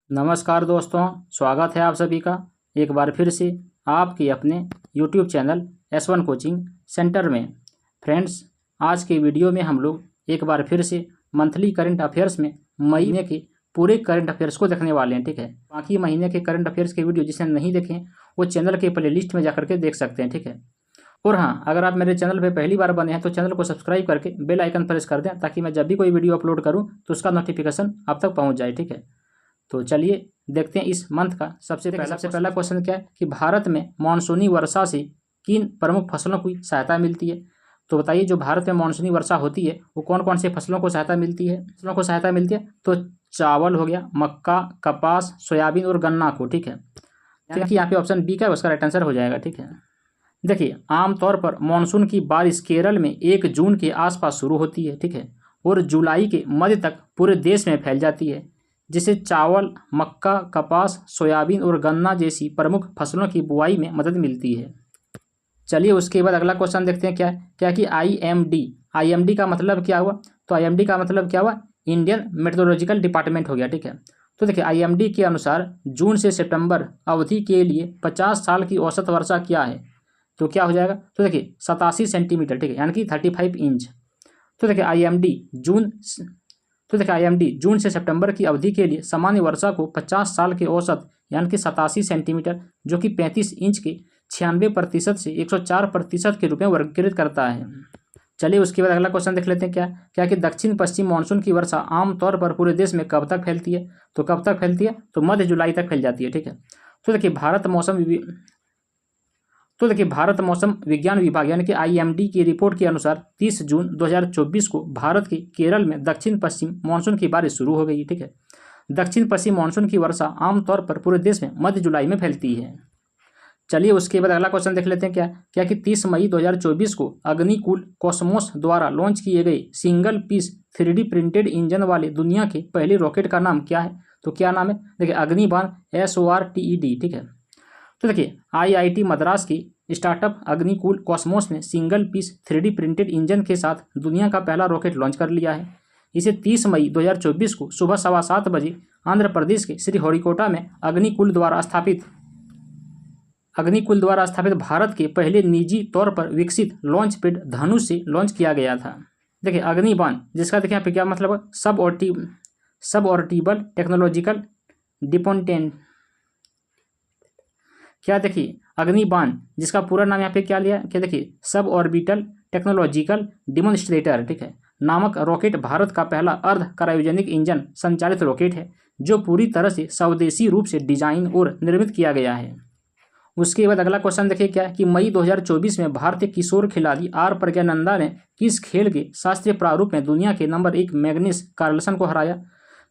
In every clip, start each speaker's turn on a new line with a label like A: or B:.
A: नमस्कार दोस्तों, स्वागत है आप सभी का एक बार फिर से आपके अपने YouTube channel S1 coaching centre में। फ्रेंड्स, आज के वीडियो में हम लोग एक बार फिर से मंथली करंट अफेयर्स में महीने के पूरे करंट अफेयर्स को देखने वाले हैं। ठीक है, बाकी महीने के करंट अफेयर्स के वीडियो जिसे नहीं देखें वो चैनल के प्लेलिस्ट में जाकर के देख सकते हैं। ठीक है, और हाँ, अगर आप मेरे चैनल पर पहली बार बने हैं तो चैनल को सब्सक्राइब करके बेल आइकन प्रेस कर दें ताकि मैं जब भी कोई वीडियो अपलोड करूँ तो उसका नोटिफिकेशन आप तक पहुँच जाए। ठीक है, तो चलिए देखते हैं इस मंथ का सबसे पहला क्वेश्चन क्या है कि भारत में मानसूनी वर्षा से किन प्रमुख फसलों की सहायता मिलती है। तो बताइए, जो भारत में मानसूनी वर्षा होती है वो कौन कौन से फसलों को सहायता मिलती है। तो चावल हो गया, मक्का, कपास, सोयाबीन और गन्ना को। ठीक है, यानी कि यहाँ पे ऑप्शन बी का उसका राइट आंसर हो जाएगा। ठीक है, देखिए, आमतौर पर मानसून की बारिश केरल में 1 जून के आसपास शुरू होती है। ठीक है, और जुलाई के मध्य तक पूरे देश में फैल जाती है, जिससे चावल, मक्का, कपास, सोयाबीन और गन्ना जैसी प्रमुख फसलों की बुआई में मदद मिलती है। चलिए उसके बाद अगला क्वेश्चन देखते हैं क्या कि आईएमडी का मतलब क्या हुआ। तो आईएमडी का मतलब क्या हुआ, इंडियन मेट्रोलॉजिकल डिपार्टमेंट हो गया। ठीक है, तो देखिए आईएमडी के अनुसार जून से सितंबर अवधि के लिए 50 साल की औसत वर्षा क्या है। तो क्या हो जाएगा, तो देखिए 87 सेंटीमीटर। ठीक है, यानी कि 35 इंच। तो देखिए आईएमडी जून से सितंबर की अवधि के लिए सामान्य वर्षा को 50 साल के औसत यानी कि 87 सेंटीमीटर जो कि 35 इंच के 96% से 104% के रूप में वर्गीकृत करता है। चलिए उसके बाद अगला क्वेश्चन देख लेते हैं क्या कि दक्षिण पश्चिम मानसून की वर्षा आमतौर पर पूरे देश में कब तक फैलती है। तो कब तक फैलती है, तो मध्य जुलाई तक फैल जाती है। ठीक है, तो देखिए भारत मौसम विज्ञान विभाग यानी कि आईएमडी की रिपोर्ट के अनुसार 30 जून 2024 को भारत के केरल में दक्षिण पश्चिम मानसून की बारिश शुरू हो गई। ठीक है, दक्षिण पश्चिम मानसून की वर्षा आमतौर पर पूरे देश में मध्य जुलाई में फैलती है। चलिए उसके बाद अगला क्वेश्चन देख लेते हैं क्या कि 30 मई 2024 को अग्निकुल कॉस्मोस द्वारा लॉन्च किए गए single piece 3D printed engine वाले दुनिया के पहले रॉकेट का नाम क्या है। तो क्या नाम है, देखिए अग्निबाण SORTED। ठीक है, तो देखिए आईआईटी मद्रास की स्टार्टअप अग्निकुल कॉस्मोस ने single piece 3D printed engine के साथ दुनिया का पहला रॉकेट लॉन्च कर लिया है। इसे 30 मई 2024 को सुबह 7:15 बजे आंध्र प्रदेश के श्रीहरिकोटा में अग्निकुल द्वारा स्थापित भारत के पहले निजी तौर पर विकसित लॉन्च पैड धनुष से लॉन्च किया गया था। देखिए अग्निबाण, जिसका देखिए यहाँ पे क्या मतलब है, सबऑर्बिटल टेक्नोलॉजिकल डिपेंडेंट। क्या देखिए अग्निबाण, जिसका पूरा नाम यहाँ पे क्या लिया, क्या देखिए सब ऑर्बिटल टेक्नोलॉजिकल डिमोन्स्ट्रेटर। ठीक है, नामक रॉकेट भारत का पहला अर्ध क्रायोजेनिक इंजन संचालित रॉकेट है जो पूरी तरह से स्वदेशी रूप से डिजाइन और निर्मित किया गया है। उसके बाद अगला क्वेश्चन देखिए क्या कि मई 2024 में भारतीय किशोर खिलाड़ी आर प्रज्ञानंदा ने किस खेल के शास्त्रीय प्रारूप में दुनिया के नंबर 1 मैग्नस कार्लसन को हराया।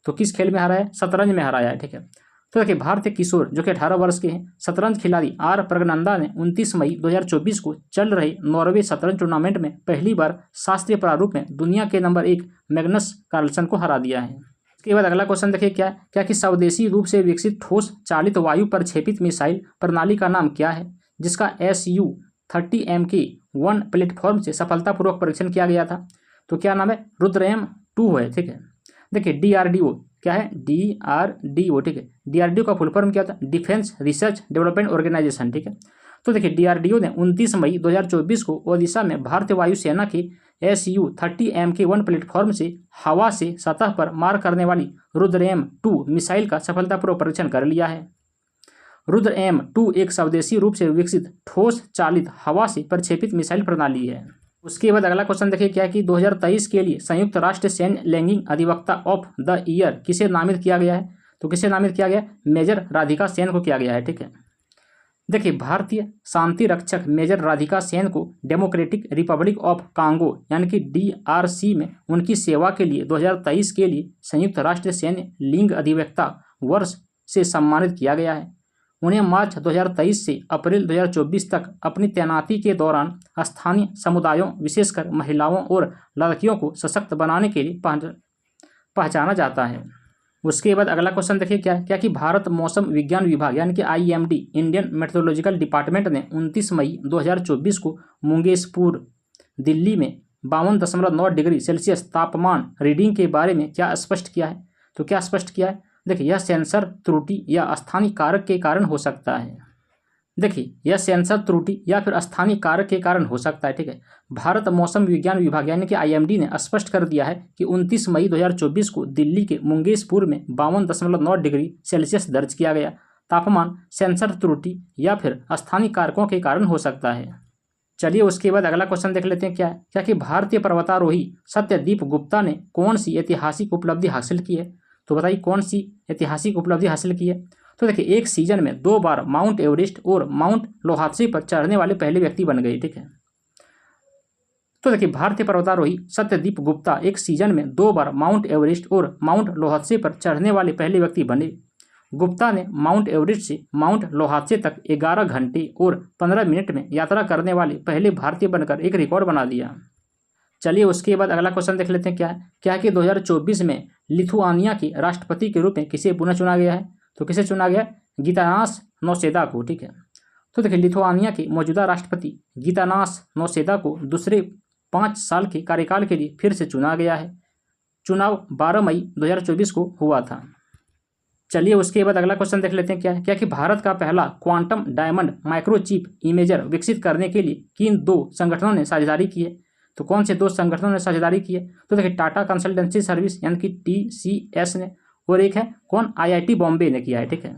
A: तो किस खेल में हराया, शतरंज में हराया है। ठीक है, तो देखिए भारतीय किशोर जो कि 18 वर्ष के हैं शतरंज खिलाड़ी आर प्रज्ञानंदा ने 29 मई 2024 को चल रहे नॉर्वे शतरंज टूर्नामेंट में पहली बार शास्त्रीय प्रारूप में दुनिया के नंबर 1 मैग्नस कार्लसन को हरा दिया है। इसके बाद अगला क्वेश्चन देखिए क्या कि स्वदेशी रूप से विकसित ठोस चालित वायु प्रक्षेपित मिसाइल प्रणाली का नाम क्या है, जिसका SU-30 Mk-1 प्लेटफॉर्म से सफलतापूर्वक परीक्षण किया गया था। तो क्या नाम है, रुद्रम 2 है। ठीक है, देखिए DRDO क्या है, DRDO। ठीक है, DRDO का फुल फॉर्म क्या था, डिफेंस रिसर्च डेवलपमेंट ऑर्गेनाइजेशन। ठीक है, तो देखिए DRDO ने 29 मई 2024 को ओडिशा में भारतीय वायुसेना के SU-30 Mk-1 प्लेटफॉर्म से हवा से सतह पर मार करने वाली रुद्रम 2 मिसाइल का सफलतापूर्वक परीक्षण कर लिया है। रुद्रम 2 एक स्वदेशी रूप से विकसित ठोस चालित हवा से प्रक्षेपित मिसाइल प्रणाली है। उसके बाद अगला क्वेश्चन देखिए क्या कि 2023 के लिए संयुक्त राष्ट्र सैन्य लैंगिंग अधिवक्ता ऑफ द ईयर किसे नामित किया गया है। तो किसे नामित किया गया, मेजर राधिका सेन को किया गया है। ठीक है, देखिए भारतीय शांति रक्षक मेजर राधिका सेन को डेमोक्रेटिक रिपब्लिक ऑफ कांगो यानी कि DRC में उनकी सेवा के लिए 2023 के लिए संयुक्त राष्ट्र सैन्य लिंग अधिवक्ता वर्ष से सम्मानित किया गया है। उन्हें मार्च 2023 से अप्रैल 2024 तक अपनी तैनाती के दौरान स्थानीय समुदायों विशेषकर महिलाओं और लड़कियों को सशक्त बनाने के लिए पहचाना जाता है। उसके बाद अगला क्वेश्चन देखिए क्या कि भारत मौसम विज्ञान विभाग यानी कि IMD इंडियन मेट्रोलॉजिकल डिपार्टमेंट ने 29 मई 2024 को मुंगेशपुर दिल्ली में 52.9 डिग्री सेल्सियस तापमान रीडिंग के बारे में क्या स्पष्ट किया है। तो क्या स्पष्ट किया है, देखिए यह सेंसर त्रुटि या स्थानीय कारक के कारण हो सकता है। देखिए यह सेंसर त्रुटि या फिर स्थानीय कारक के कारण हो सकता है, ठीक है। भारत मौसम विज्ञान विभाग यानी कि IMD ने स्पष्ट कर दिया है कि 29 मई 2024 को दिल्ली के मुंगेशपुर में 52.9 डिग्री सेल्सियस दर्ज किया गया। तापमान सेंसर त्रुटि या फिर स्थानीय कारकों के कारण हो सकता है। चलिए उसके बाद अगला क्वेश्चन देख लेते हैं। क्या कि भारतीय पर्वतारोही सत्यदीप गुप्ता ने कौन सी ऐतिहासिक उपलब्धि हासिल की है? तो बताइए कौन सी ऐतिहासिक उपलब्धि हासिल की है? तो देखिए एक सीजन में 2 बार माउंट एवरेस्ट और माउंट लोहात्से पर चढ़ने वाले पहले व्यक्ति बन गए, ठीक है। तो देखिए भारतीय पर्वतारोही सत्यदीप गुप्ता एक सीजन में 2 बार माउंट एवरेस्ट और माउंट लोहात्से पर चढ़ने वाले पहले व्यक्ति बने। गुप्ता ने माउंट एवरेस्ट से माउंट लोहात्से तक 11 घंटे और 15 मिनट में यात्रा करने वाले पहले भारतीय बनकर एक रिकॉर्ड बना दिया। चलिए उसके बाद अगला क्वेश्चन देख लेते हैं। क्या कि 2024 में लिथुआनिया के राष्ट्रपति के रूप में किसे पुनः चुना गया है? तो किसे चुना गया? गितानास नौसेदा को, ठीक है। तो देखिए लिथुआनिया के मौजूदा राष्ट्रपति गितानास नौसेदा को दूसरे 5 साल के कार्यकाल के लिए फिर से चुना गया है। चुनाव 12 मई 2024 को हुआ था। चलिए उसके बाद अगला क्वेश्चन देख लेते हैं। क्या कि भारत का पहला क्वांटम डायमंड माइक्रोचिप इमेजर विकसित करने के लिए किन 2 संगठनों ने साझेदारी की है? तो कौन से 2 संगठनों ने साझेदारी की है? तो देखिए टाटा कंसल्टेंसी सर्विस यानी कि TCS ने, और एक है कौन? IIT बॉम्बे ने किया है, ठीक है।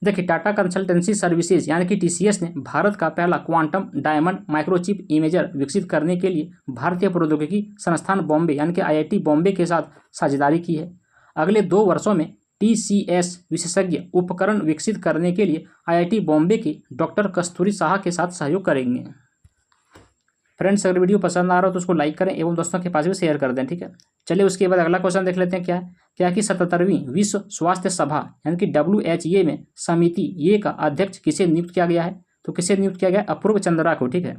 A: देखिए टाटा कंसल्टेंसी सर्विसेज यानी कि TCS ने भारत का पहला क्वांटम डायमंड माइक्रोचिप इमेजर विकसित करने के लिए भारतीय प्रौद्योगिकी संस्थान बॉम्बे यानी कि IIT बॉम्बे के साथ साझेदारी की है। अगले 2 वर्षों में TCS विशेषज्ञ उपकरण विकसित करने के लिए IIT बॉम्बे के डॉक्टर कस्तूरी शाह के साथ सहयोग करेंगे। फ्रेंड्स अगर वीडियो पसंद आ रहा हो तो उसको लाइक करें एवं दोस्तों के पास भी शेयर कर दें, ठीक है। चलिए उसके बाद अगला क्वेश्चन देख लेते हैं। क्या कि 77वीं विश्व स्वास्थ्य सभा यानी कि WHA में समिति ये का अध्यक्ष किसे नियुक्त किया गया है? तो किसे नियुक्त किया गया? अपूर्व चंद्रा को, ठीक है।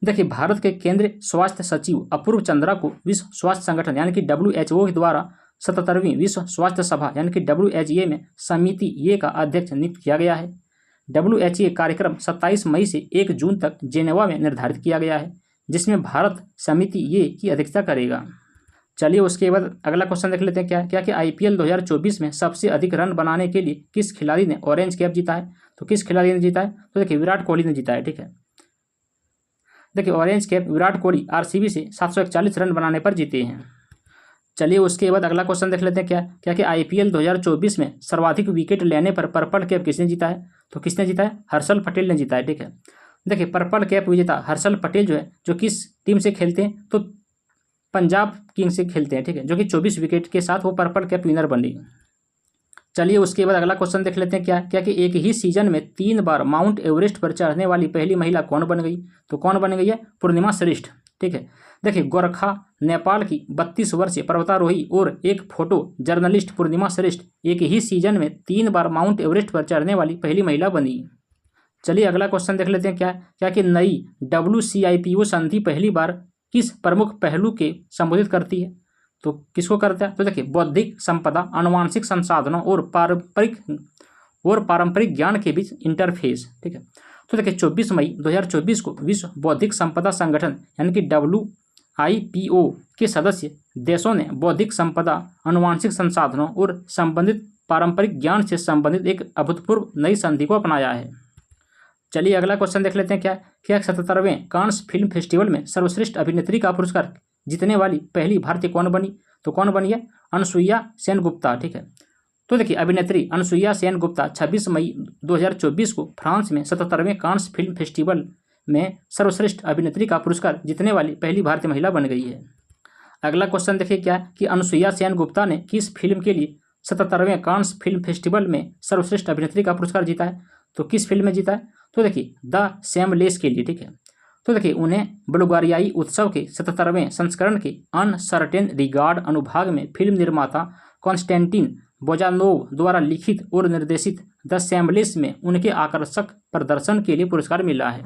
A: देखिए भारत के केंद्रीय स्वास्थ्य सचिव अपूर्व चंद्रा को विश्व स्वास्थ्य संगठन यानी कि WHO के द्वारा 77वीं विश्व स्वास्थ्य सभा यानी कि WHA में समिति ये का अध्यक्ष नियुक्त किया गया है। WHA कार्यक्रम 27 मई से 1 जून तक जेनेवा में निर्धारित किया गया है, जिसमें भारत समिति ये की अध्यक्षता करेगा। चलिए उसके बाद अगला क्वेश्चन देख लेते हैं। क्या कि IPL 2024 में सबसे अधिक रन बनाने के लिए किस खिलाड़ी ने ऑरेंज कैप जीता है? तो किस खिलाड़ी ने जीता है? तो देखिए विराट कोहली ने जीता है, ठीक है। देखिए orange cap Virat Kohli RCB से 741 रन बनाने पर जीते हैं। चलिए उसके बाद अगला क्वेश्चन देख लेते हैं। क्या कि IPL 2024 में सर्वाधिक विकेट लेने पर पर्पल कैप किसने जीता है? तो किसने जीता है? हर्षल पटेल ने जीता है, ठीक है। देखिए पर्पल कैप विजेता हर्षल पटेल जो है, जो किस टीम से खेलते हैं? तो पंजाब किंग्स से खेलते हैं, ठीक है, जो कि 24 विकेट के साथ वो पर्पल कैप विनर बनी। चलिए उसके बाद अगला क्वेश्चन देख लेते हैं। क्या कि एक ही सीजन में 3 बार माउंट एवरेस्ट पर चढ़ने वाली पहली महिला कौन बन गई? तो कौन बन गई है? पूर्णिमा श्रेष्ठ, ठीक है। देखिए गोरखा नेपाल की 32 वर्षीय पर्वतारोही और एक फोटो जर्नलिस्ट पूर्णिमा श्रेष्ठ एक ही सीजन में 3 बार माउंट एवरेस्ट पर चढ़ने वाली पहली महिला बनी। चलिए अगला क्वेश्चन देख लेते हैं। क्या कि नई WCIPO संधि पहली बार किस प्रमुख पहलू के संबोधित करती है? तो किसको करता है? तो देखिए बौद्धिक संपदा, आनुवांशिक संसाधनों और पारंपरिक ज्ञान के बीच इंटरफेस, ठीक है। तो देखिए 24 मई 2024 को विश्व बौद्धिक संपदा संगठन यानी कि WIPO के सदस्य देशों ने बौद्धिक संपदा, आनुवांशिक संसाधनों और संबंधित पारंपरिक ज्ञान से संबंधित एक अभूतपूर्व नई संधि को अपनाया है। चलिए अगला क्वेश्चन देख लेते हैं। क्या 77वें कांस फिल्म फेस्टिवल में सर्वश्रेष्ठ अभिनेत्री का पुरस्कार जीतने वाली पहली भारतीय कौन बनी? तो कौन बनी है? अनसुईया सेन गुप्ता, ठीक है। तो देखिए अभिनेत्री अनसुईया सेन गुप्ता 26 मई 2024 को फ्रांस में 77वें कांस फिल्म फेस्टिवल में सर्वश्रेष्ठ अभिनेत्री का पुरस्कार जीतने वाली पहली भारतीय महिला बन गई है। अगला क्वेश्चन देखिए कि अनसुईया सेन गुप्ता ने किस फिल्म के लिए 77वें कांस फिल्म फेस्टिवल में सर्वश्रेष्ठ अभिनेत्री का पुरस्कार जीता है? तो किस फिल्म में जीता है? तो देखिए द शेमलेस के लिए, ठीक है। तो देखिए उन्हें बुल्गारियाई उत्सव के 77वें संस्करण के अनसर्टेन रिगार्ड अनुभाग में फिल्म निर्माता कॉन्स्टेंटिन बोजानोव द्वारा लिखित और निर्देशित द शेमलेस में उनके आकर्षक प्रदर्शन के लिए पुरस्कार मिला है।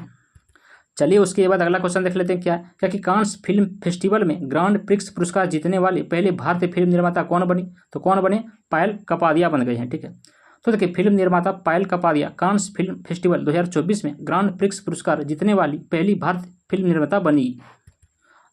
A: चलिए उसके बाद अगला क्वेश्चन देख लेते हैं। क्या कि कांस फिल्म फेस्टिवल में ग्रांड प्रिक्स पुरस्कार जीतने वाले पहले भारतीय फिल्म निर्माता कौन बनी? तो कौन बने? पायल कपादिया बन गए हैं, ठीक है। तो देखिए फिल्म निर्माता पायल कपादिया कांस फिल्म फेस्टिवल 2024 में ग्रांड प्रिक्स पुरस्कार जीतने वाली पहली भारतीय फिल्म निर्माता बनी।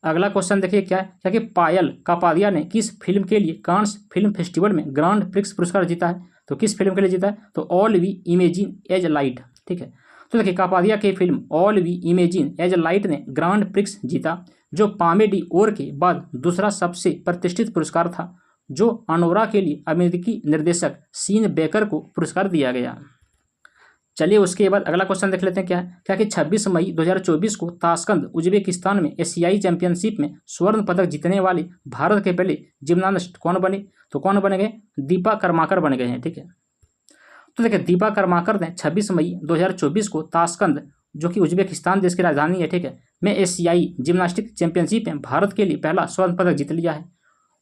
A: अगला क्वेश्चन देखिए क्या है, क्या कि पायल कापाडिया ने किस फिल्म के लिए कांस फिल्म फेस्टिवल में ग्रांड प्रिक्स पुरस्कार जीता है? तो किस फिल्म के लिए जीता है? तो all we imagine as light, ठीक है। तो देखिए कापाडिया की film all we imagine as light ने ग्रांड प्रिक्स जीता, जो पामे डी ओर के बाद दूसरा सबसे प्रतिष्ठित पुरस्कार था, जो अनोरा के लिए अमेरिकी निर्देशक सीन बेकर को पुरस्कार दिया गया। चलिए उसके बाद अगला क्वेश्चन देख लेते हैं क्या है, क्या कि 26 मई 2024 को ताशकंद उज्बेकिस्तान में एशियाई चैंपियनशिप में स्वर्ण पदक जीतने वाले भारत के पहले जिम्नास्ट कौन बने? तो कौन बने गए? दीपा कर्माकर बन गए हैं, ठीक है। तो देखिए दीपा कर्माकर ने 26 मई 2024 को ताशकंद, जो कि उज्बेकिस्तान देश की राजधानी है, ठीक है, में एशियाई जिम्नास्टिक चैंपियनशिप में भारत के लिए पहला स्वर्ण पदक जीत लिया है।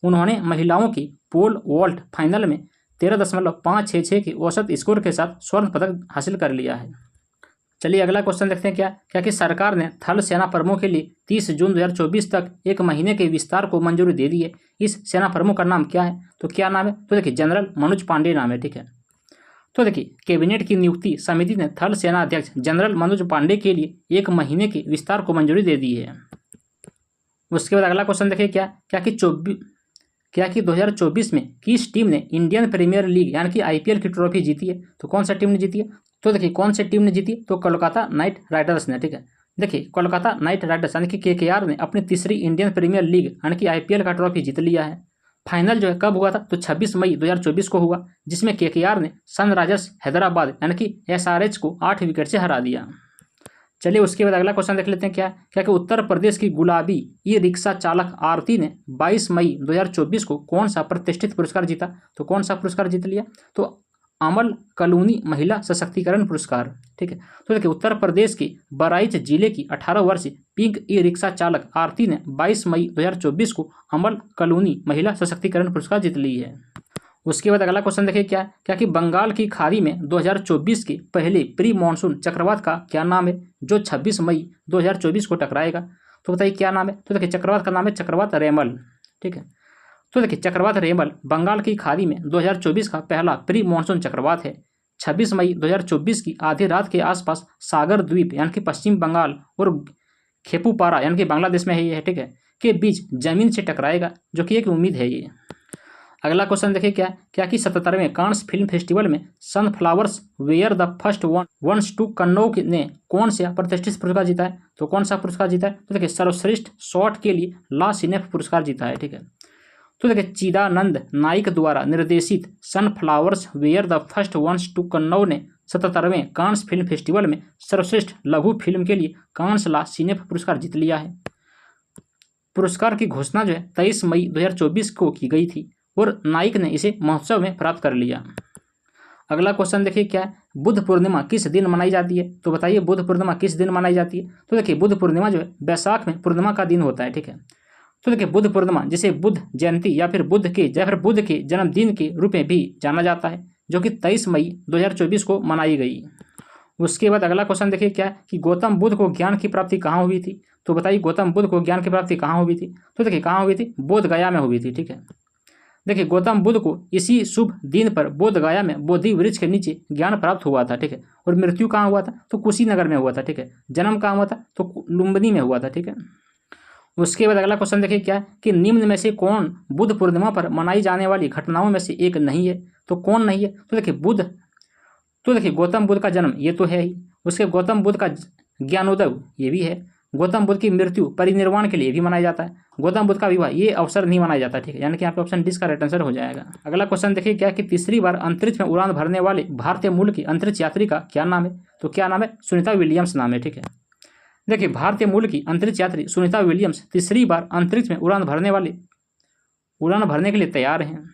A: उन्होंने महिलाओं की पोल वॉल्ट फाइनल में 13.566 की औसत स्कोर के साथ स्वर्ण पदक हासिल कर लिया है। चलिए अगला क्वेश्चन देखते हैं क्या कि सरकार ने थल सेना प्रमुख के लिए 30 जून 2024 तक 1 महीने के विस्तार को मंजूरी दे दी है। इस सेना प्रमुख का नाम क्या है? तो क्या नाम है? तो देखिए जनरल मनोज पांडे नाम है, ठीक है। तो देखिए कैबिनेट की नियुक्ति समिति ने थल सेना अध्यक्ष जनरल मनोज पांडे के लिए 1 महीने के विस्तार को मंजूरी दे दी है। उसके बाद अगला क्वेश्चन देखिए क्या कि 2024 में किस टीम ने इंडियन प्रीमियर लीग यानी कि IPL की ट्रॉफी जीती है? तो कौन सा टीम ने जीती है? तो देखिए कौन सी टीम ने जीती? तो कोलकाता नाइट राइडर्स ने, ठीक है। देखिए कोलकाता नाइट राइडर्स यानी कि KKR ने अपनी तीसरी इंडियन प्रीमियर लीग यानी कि IPL का ट्रॉफी जीत लिया है। फाइनल जो है कब हुआ था? तो 26 मई 2024 को हुआ, जिसमें KKR ने सनराइजर्स हैदराबाद यानी कि SRH को 8 विकेट से हरा दिया। चलिए उसके बाद अगला क्वेश्चन देख लेते हैं क्या कि उत्तर प्रदेश की गुलाबी ई-रिक्शा चालक आरती ने 22 मई 2024 को कौन सा प्रतिष्ठित पुरस्कार जीता? तो कौन सा पुरस्कार जीत लिया? तो अमल कलूनी महिला सशक्तिकरण पुरस्कार, ठीक है। तो देखिए उत्तर प्रदेश के बहराइच जिले की 18 वर्षीय पिंक ई-रिक्शा चालक आरती ने 22 मई 2024 को अमल कलूनी महिला सशक्तिकरण पुरस्कार जीत ली है। उसके बाद अगला क्वेश्चन देखिए क्या कि बंगाल की खाड़ी में 2024 के पहले प्री मानसून चक्रवात का क्या नाम है, जो 26 मई 2024 को टकराएगा? तो बताइए क्या नाम है? तो देखिए चक्रवात का नाम है चक्रवात रेमल, ठीक है। तो देखिए चक्रवात रेमल बंगाल की खाड़ी में 2024 का पहला प्री मानसून चक्रवात है। 26 मई 2024 की आधी रात के आसपास सागर द्वीप यानी कि पश्चिम बंगाल और खेपुपारा यानी कि बांग्लादेश में है ये, ठीक है, के बीच जमीन से टकराएगा, जो कि एक उम्मीद है ये। अगला क्वेश्चन देखिए क्या कि 77वें कांस फिल्म फेस्टिवल में sunflowers were the first ones to कन्नौज ने कौन सा प्रतिष्ठित पुरस्कार जीता है? तो कौन सा पुरस्कार जीता है? तो देखिए सर्वश्रेष्ठ शॉट के लिए ला सिनेफ पुरस्कार जीता है, ठीक है। तो देखिए चिदानंद नाइक द्वारा निर्देशित sunflowers were the first ones to कन्नौज ने 77वें कांस फिल्म फेस्टिवल में सर्वश्रेष्ठ लघु फिल्म के लिए कांस ला सिनेफ पुरस्कार जीत लिया है। पुरस्कार की घोषणा जो है 23 मई 2024 को की गई थी और नाइक ने इसे महोत्सव में प्राप्त कर लिया। अगला क्वेश्चन देखिए क्या है, बुद्ध पूर्णिमा किस दिन मनाई जाती है? तो बताइए बुद्ध पूर्णिमा किस दिन मनाई जाती है? तो देखिए बुद्ध पूर्णिमा जो है बैसाख में पूर्णिमा का दिन होता है, ठीक है। तो देखिए बुद्ध पूर्णिमा जिसे बुद्ध जयंती या फिर बुद्ध के जन्मदिन के रूप में भी जाना जाता है, जो कि 23 मई 2024 को मनाई गई। उसके बाद अगला क्वेश्चन देखिए क्या है कि गौतम बुद्ध को ज्ञान की प्राप्ति कहाँ हुई थी? तो बताइए गौतम बुद्ध को ज्ञान की प्राप्ति कहाँ हुई थी? तो देखिए कहाँ हुई थी? बोध गया में हुई थी, ठीक है। देखिए गौतम बुद्ध को इसी शुभ दिन पर बोध गया में बोधि वृक्ष के नीचे ज्ञान प्राप्त हुआ था, ठीक है। और मृत्यु कहाँ हुआ था? तो कुशीनगर में हुआ था, ठीक है। जन्म कहाँ हुआ था? तो लुम्बिनी में हुआ था, ठीक है। उसके बाद अगला क्वेश्चन देखिए क्या कि निम्न में से कौन बुद्ध पूर्णिमा पर मनाई जाने वाली घटनाओं में से एक नहीं है? तो कौन नहीं है? तो देखिए गौतम बुद्ध का जन्म ये तो है ही, उसके गौतम बुद्ध का ज्ञानोदय ये भी है, गौतम बुद्ध की मृत्यु परिनिर्वाण के लिए भी मनाया जाता है, गौतम बुद्ध का विवाह ये अवसर नहीं मनाया जाता, ठीक है। यानी कि यहाँ पे ऑप्शन डी का राइट आंसर हो जाएगा। अगला क्वेश्चन देखिए क्या कि तीसरी बार अंतरिक्ष में उड़ान भरने वाले भारतीय मूल की अंतरिक्ष यात्री का क्या नाम है? तो क्या नाम है? सुनीता विलियम्स नाम है, ठीक है। देखिए भारतीय मूल की अंतरिक्ष यात्री सुनीता विलियम्स तीसरी बार अंतरिक्ष में उड़ान भरने के लिए तैयार हैं।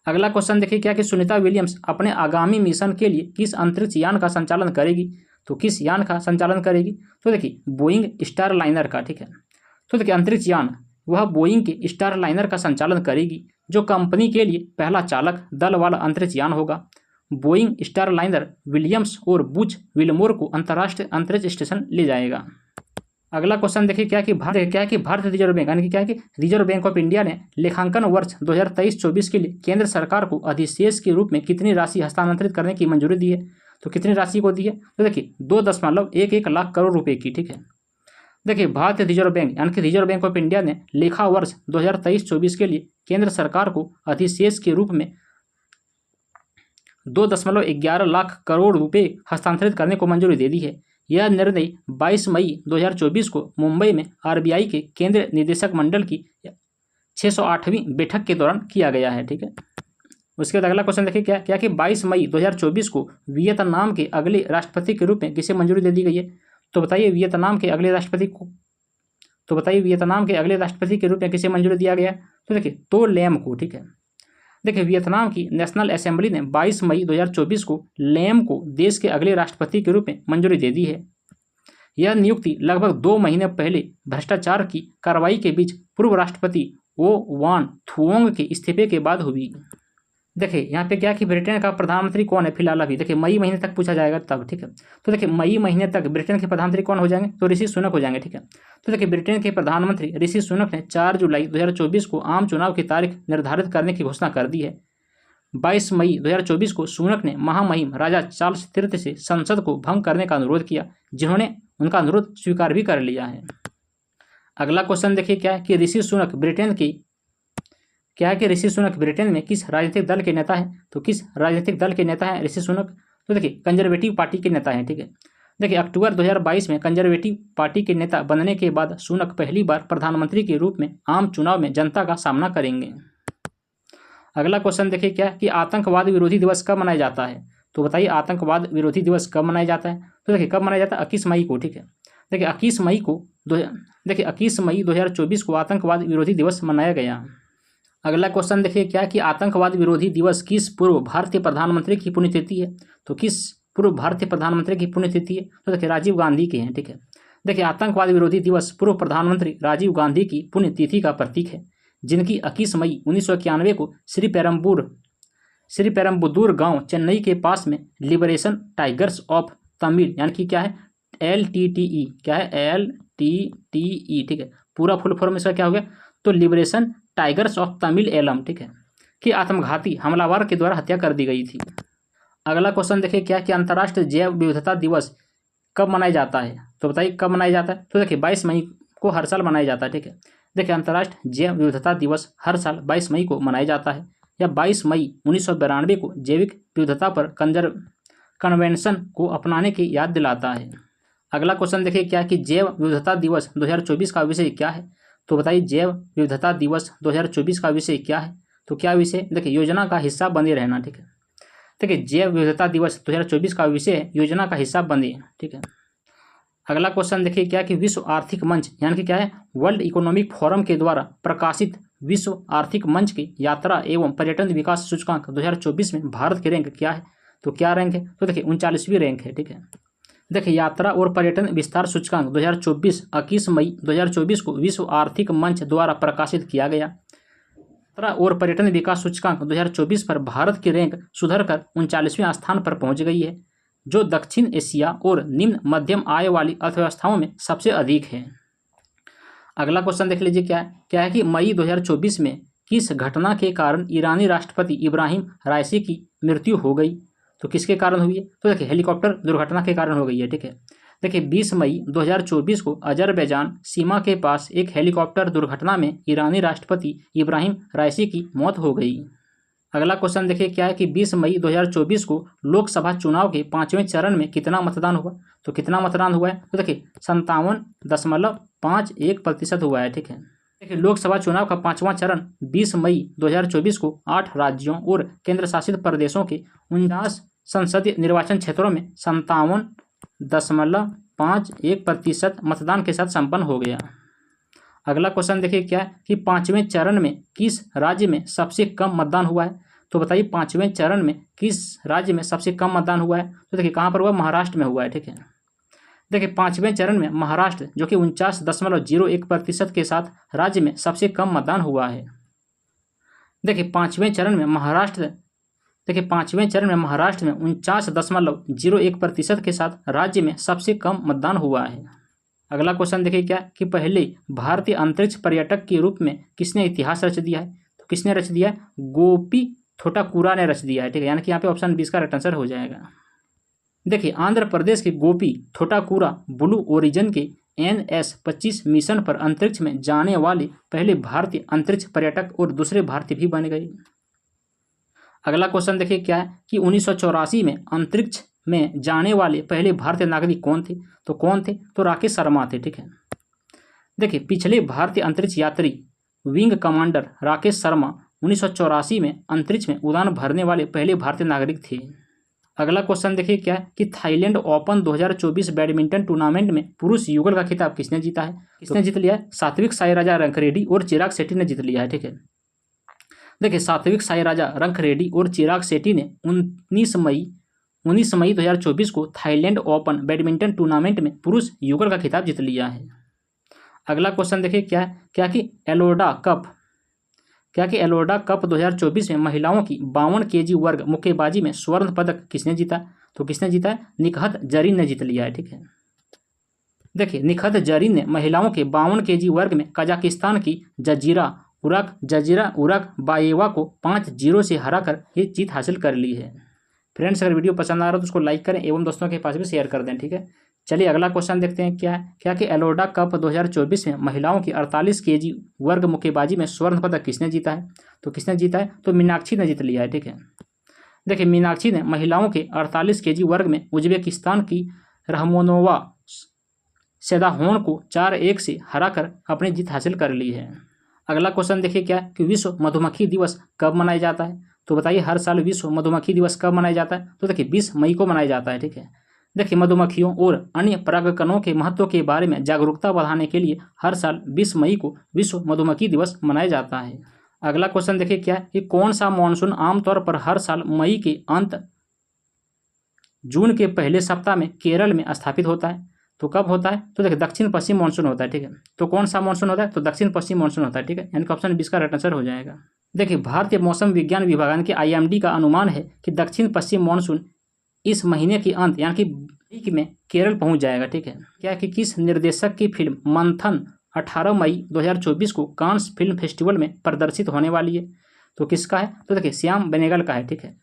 A: अगला क्वेश्चन देखिए क्या कि सुनीता विलियम्स अपने आगामी मिशन के लिए किस अंतरिक्ष यान का संचालन करेगी? तो किस यान का संचालन करेगी? तो देखिए बोइंग स्टारलाइनर का, ठीक है। तो देखिए अंतरिक्ष यान वह बोइंग के स्टारलाइनर का संचालन करेगी, जो कंपनी के लिए पहला चालक दल वाला अंतरिक्ष यान होगा। बोइंग स्टारलाइनर विलियम्स और बुच विलमोर को अंतर्राष्ट्रीय अंतरिक्ष स्टेशन ले जाएगा। अगला क्वेश्चन देखिए क्या कि भारतीय रिजर्व बैंक यानी कि क्या कि रिजर्व बैंक ऑफ इंडिया ने लेखांकन वर्ष 2023-24 के लिए केंद्र सरकार को अधिशेष के रूप में कितनी राशि हस्तांतरित करने की मंजूरी दी है? तो कितनी राशि को दी है? तो देखिए 2.11 लाख करोड़ रुपए की, ठीक है। देखिए भारतीय रिजर्व बैंक यानी कि रिजर्व बैंक ऑफ इंडिया ने लेखा वर्ष 2023-24 के लिए केंद्र सरकार को अधिशेष के रूप में 2.11 लाख करोड़ रुपए हस्तांतरित करने को मंजूरी दे दी है। यह निर्णय 22 मई 2024 को मुंबई में आरबीआई के केंद्रीय निदेशक मंडल की 608वीं बैठक के दौरान किया गया है। ठीक है, उसके बाद अगला क्वेश्चन देखिए क्या कि 22 मई 2024 को वियतनाम के अगले राष्ट्रपति के रूप में किसे मंजूरी दे दी गई है? तो बताइए वियतनाम के अगले राष्ट्रपति के रूप में किसे मंजूरी दिया गया? तो देखिए तो लैम को। ठीक है, देखिए वियतनाम की नेशनल असेंबली ने 22 मई 2024 को लैम को देश के अगले राष्ट्रपति के रूप में मंजूरी दे दी है। यह नियुक्ति लगभग 2 महीने पहले भ्रष्टाचार की कार्रवाई के बीच पूर्व राष्ट्रपति ओ वान थुओंग के इस्तीफे के बाद हुई। देखिए यहाँ पे क्या कि ब्रिटेन का प्रधानमंत्री कौन है फिलहाल अभी? देखिए मई महीने तक पूछा जाएगा तब। ठीक है, तो देखिए मई महीने तक ब्रिटेन के प्रधानमंत्री कौन हो जाएंगे? तो ऋषि सुनक हो जाएंगे। ठीक है, तो देखिए ब्रिटेन के प्रधानमंत्री ऋषि सुनक ने 4 जुलाई 2024 को आम चुनाव की तारीख निर्धारित करने की घोषणा कर दी है। 22 मई 2024 को सुनक ने महामहिम राजा चार्ल्स तृतीय से संसद को भंग करने का अनुरोध किया, जिन्होंने उनका अनुरोध स्वीकार भी कर लिया है। अगला क्वेश्चन देखिए क्या है कि ऋषि सुनक ब्रिटेन में किस राजनीतिक दल के नेता हैं? तो किस राजनीतिक दल के नेता हैं ऋषि सुनक? तो देखिए कंजर्वेटिव पार्टी के नेता हैं। ठीक है, देखिए अक्टूबर 2022 में कंजर्वेटिव पार्टी के नेता बनने के बाद सुनक पहली बार प्रधानमंत्री के रूप में आम चुनाव में जनता का सामना करेंगे। अगला क्वेश्चन देखिए क्या कि आतंकवाद विरोधी दिवस कब मनाया जाता है? तो बताइए आतंकवाद विरोधी दिवस कब मनाया जाता है? तो देखिए कब मनाया जाता है? 21 मई को। ठीक है, देखिए 21 मई 2024 को आतंकवाद विरोधी दिवस मनाया गया। अगला क्वेश्चन देखिए क्या कि आतंकवाद विरोधी दिवस किस पूर्व भारतीय प्रधानमंत्री की पुण्यतिथि है? तो किस पूर्व भारतीय प्रधानमंत्री की पुण्यतिथि है? तो देखिए राजीव गांधी की है। ठीक है, देखिए आतंकवाद विरोधी दिवस पूर्व प्रधानमंत्री राजीव गांधी की पुण्यतिथि का प्रतीक है, जिनकी 21 मई 1991 को श्री पेरम्बुदूर गांव चेन्नई के पास में लिबरेशन टाइगर्स ऑफ तमिल यानी कि क्या है LTTE, क्या है LTTE। ठीक है, पूरा फुल फॉर्म इसका क्या हो गया? तो liberation tigers of Tamil Eelam. ठीक है, कि आत्मघाती हमलावर के द्वारा हत्या कर दी गई थी। अगला क्वेश्चन देखिए क्या कि अंतर्राष्ट्रीय जैव विविधता दिवस कब मनाया जाता है? तो बताइए कब मनाया जाता है? तो देखिए 22 मई को हर साल मनाया जाता है। ठीक है, देखिए अंतर्राष्ट्रीय जैव विविधता दिवस हर साल 22 मई को मनाया जाता है। यह 22 मई 1992 को जैविक विविधता पर कन्वेंशन को अपनाने की याद दिलाता है। अगला क्वेश्चन देखिए क्या कि जैव विविधता दिवस 2024 का विषय क्या है? तो बताइए जैव विविधता दिवस 2024 का विषय क्या है? तो क्या विषय? देखिए योजना का हिस्सा बने रहना। ठीक है, देखिए जैव विविधता दिवस 2024 का विषय है योजना का हिस्सा बने। ठीक है, अगला क्वेश्चन देखिए क्या कि विश्व आर्थिक मंच यानी कि क्या है वर्ल्ड इकोनॉमिक फोरम के द्वारा प्रकाशित विश्व आर्थिक मंच की यात्रा एवं पर्यटन विकास सूचकांक 2024 में भारत की रैंक क्या है? तो क्या रैंक है? तो देखिए 39वीं रैंक है। ठीक है, देखिए यात्रा और पर्यटन विस्तार सूचकांक 2024 21 मई 2024 को विश्व आर्थिक मंच द्वारा प्रकाशित किया गया। यात्रा और पर्यटन विकास सूचकांक 2024 पर भारत की रैंक सुधरकर 39वें स्थान पर पहुंच गई है, जो दक्षिण एशिया और निम्न मध्यम आय वाली अर्थव्यवस्थाओं में सबसे अधिक है। अगला क्वेश्चन देख लीजिए क्या है कि मई 2024 में किस घटना के कारण ईरानी राष्ट्रपति इब्राहिम राइसी की मृत्यु हो गई? तो किसके कारण हुई है? तो देखिए हेलीकॉप्टर दुर्घटना के कारण हो गई है। ठीक है, देखिए 20 मई 2024 को अजरबैजान सीमा के पास एक हेलीकॉप्टर दुर्घटना में ईरानी राष्ट्रपति इब्राहिम राइसी की मौत हो गई। अगला क्वेश्चन देखिए क्या है कि 20 मई 2024 को लोकसभा चुनाव के 5वें चरण में कितना मतदान हुआ? तो कितना मतदान हुआ है? तो देखिए 57.51% हुआ है। ठीक है, देखिए लोकसभा चुनाव का 5वां चरण 20 मई 2024 को 8 राज्यों और केंद्र शासित प्रदेशों के 49 संसदीय निर्वाचन क्षेत्रों में 57.51% मतदान के साथ संपन्न हो गया। अगला क्वेश्चन देखिए क्या है कि 5वें चरण में किस राज्य में सबसे कम मतदान हुआ है? तो बताइए 5वें चरण में किस राज्य में सबसे कम मतदान हुआ है? तो देखिए कहाँ पर हुआ? महाराष्ट्र में हुआ है। ठीक है, देखिए 5वें चरण में महाराष्ट्र जो कि 49.01% के साथ राज्य में सबसे कम मतदान हुआ है। देखिए 5वें चरण में महाराष्ट्र में 49.01% के साथ राज्य में सबसे कम मतदान हुआ है। अगला क्वेश्चन देखिए क्या कि पहले भारतीय अंतरिक्ष पर्यटक के रूप में किसने इतिहास रच दिया है? तो किसने रच दिया है? गोपी थोटाकुरा ने रच दिया है। ठीक है, यानी कि यहाँ पे ऑप्शन 20 का राइट आंसर हो जाएगा। देखिए आंध्र प्रदेश के गोपी थोटाकुरा ब्लू ओरिजिन के NS-25 मिशन पर अंतरिक्ष में जाने वाले पहले भारतीय अंतरिक्ष पर्यटक और दूसरे भारतीय भी बन गए। अगला क्वेश्चन देखिए क्या है कि 1984 में अंतरिक्ष में जाने वाले पहले भारतीय नागरिक कौन थे? तो राकेश शर्मा थे। ठीक है, देखिए पिछले भारतीय अंतरिक्ष यात्री विंग कमांडर राकेश शर्मा 1984 में अंतरिक्ष में उड़ान भरने वाले पहले भारतीय नागरिक थे। अगला क्वेश्चन देखिए क्या है कि थाईलैंड ओपन 2024 बैडमिंटन टूर्नामेंट में पुरुष युगल का खिताब किसने जीता है? किसने जीत लिया है? सात्विक साईराज रंकीरेड्डी और चिराग शेट्टी ने जीत लिया है। ठीक है, देखिए सात्विक साईराज रंकीरेड्डी और चिराग शेट्टी ने 19 मई 2024 को थाईलैंड ओपन बैडमिंटन टूर्नामेंट में पुरुष युगल का खिताब जीत लिया है। अगला क्वेश्चन देखिए क्या है कि एलोरा कप 2024 में महिलाओं की 52 kg वर्ग मुक्केबाजी में स्वर्ण पदक किसने जीता? तो किसने जीता है? निकहत जरीन ने जीत लिया है। ठीक है, देखिए निकहत जरीन ने महिलाओं के 52 kg वर्ग में कजाकिस्तान की जजीरा उरक बाएवा को 5-0 से हराकर ये जीत हासिल कर ली है। फ्रेंड्स, अगर वीडियो पसंद आ रहा है तो उसको लाइक करें एवं दोस्तों के पास भी शेयर कर दें। ठीक है, चलिए अगला क्वेश्चन देखते हैं क्या है कि एलोरा कप 2024 में महिलाओं की 48 kg वर्ग मुक्केबाजी में स्वर्ण पदक किसने जीता है? तो किसने जीता है? तो मीनाक्षी ने जीत लिया है। ठीक है, देखिए मीनाक्षी ने महिलाओं के 48 kg वर्ग में उज्बेकिस्तान की रहमोनोवा सेदाहोन को 4-1 से हराकर अपनी जीत हासिल कर ली है। अगला क्वेश्चन देखिए क्या कि विश्व मधुमक्खी दिवस कब मनाया जाता है? तो बताइए हर साल विश्व मधुमक्खी दिवस कब मनाया जाता है? तो देखिए 20 मई को मनाया जाता है। ठीक है, देखिए मधुमक्खियों और अन्य परागकणों के महत्व के बारे में जागरूकता बढ़ाने के लिए हर साल 20 मई को विश्व मधुमक्खी दिवस मनाया जाता है। अगला क्वेश्चन देखिए क्या कि कौन सा मानसून आमतौर पर हर साल मई के अंत जून के पहले सप्ताह में केरल में स्थापित होता है? तो कब होता है? तो देखिए दक्षिण पश्चिम मानसून होता है। ठीक है, तो कौन सा मानसून होता है? तो दक्षिण पश्चिम मानसून होता है। ठीक है, यानी कि ऑप्शन 20 का राइट आंसर हो जाएगा। देखिए भारतीय मौसम विज्ञान विभाग के IMD का अनुमान है कि दक्षिण पश्चिम मानसून इस महीने के अंत यानी कि में केरल पहुंच जाएगा। ठीक है, क्या कि किस निर्देशक की फिल्म मंथन 18 मई 2024 को कांस फिल्म फेस्टिवल में प्रदर्शित होने वाली है? तो किसका है? तो देखिए श्याम बेनेगल का है। ठीक है,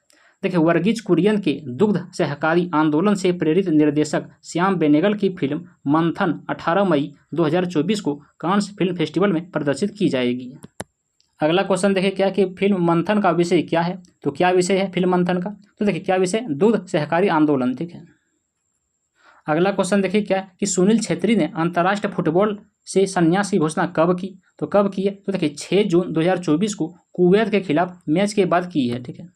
A: देखिए वर्गीज कुरियन के दुग्ध सहकारी आंदोलन से प्रेरित निर्देशक श्याम बेनेगल की फिल्म मंथन 18 मई 2024 को कांस फिल्म फेस्टिवल में प्रदर्शित की जाएगी। अगला क्वेश्चन देखिए क्या कि फिल्म मंथन का विषय क्या है? तो क्या विषय है फिल्म मंथन का? तो देखिए क्या विषय? दूध सहकारी आंदोलन। ठीक है, अगला क्वेश्चन देखिए क्या कि सुनील छेत्री ने अंतर्राष्ट्रीय फुटबॉल से संन्यास की घोषणा कब की? तो कब की है? तो देखिए 6 जून 2024 को कुवैत के खिलाफ मैच के बाद की है। ठीक है,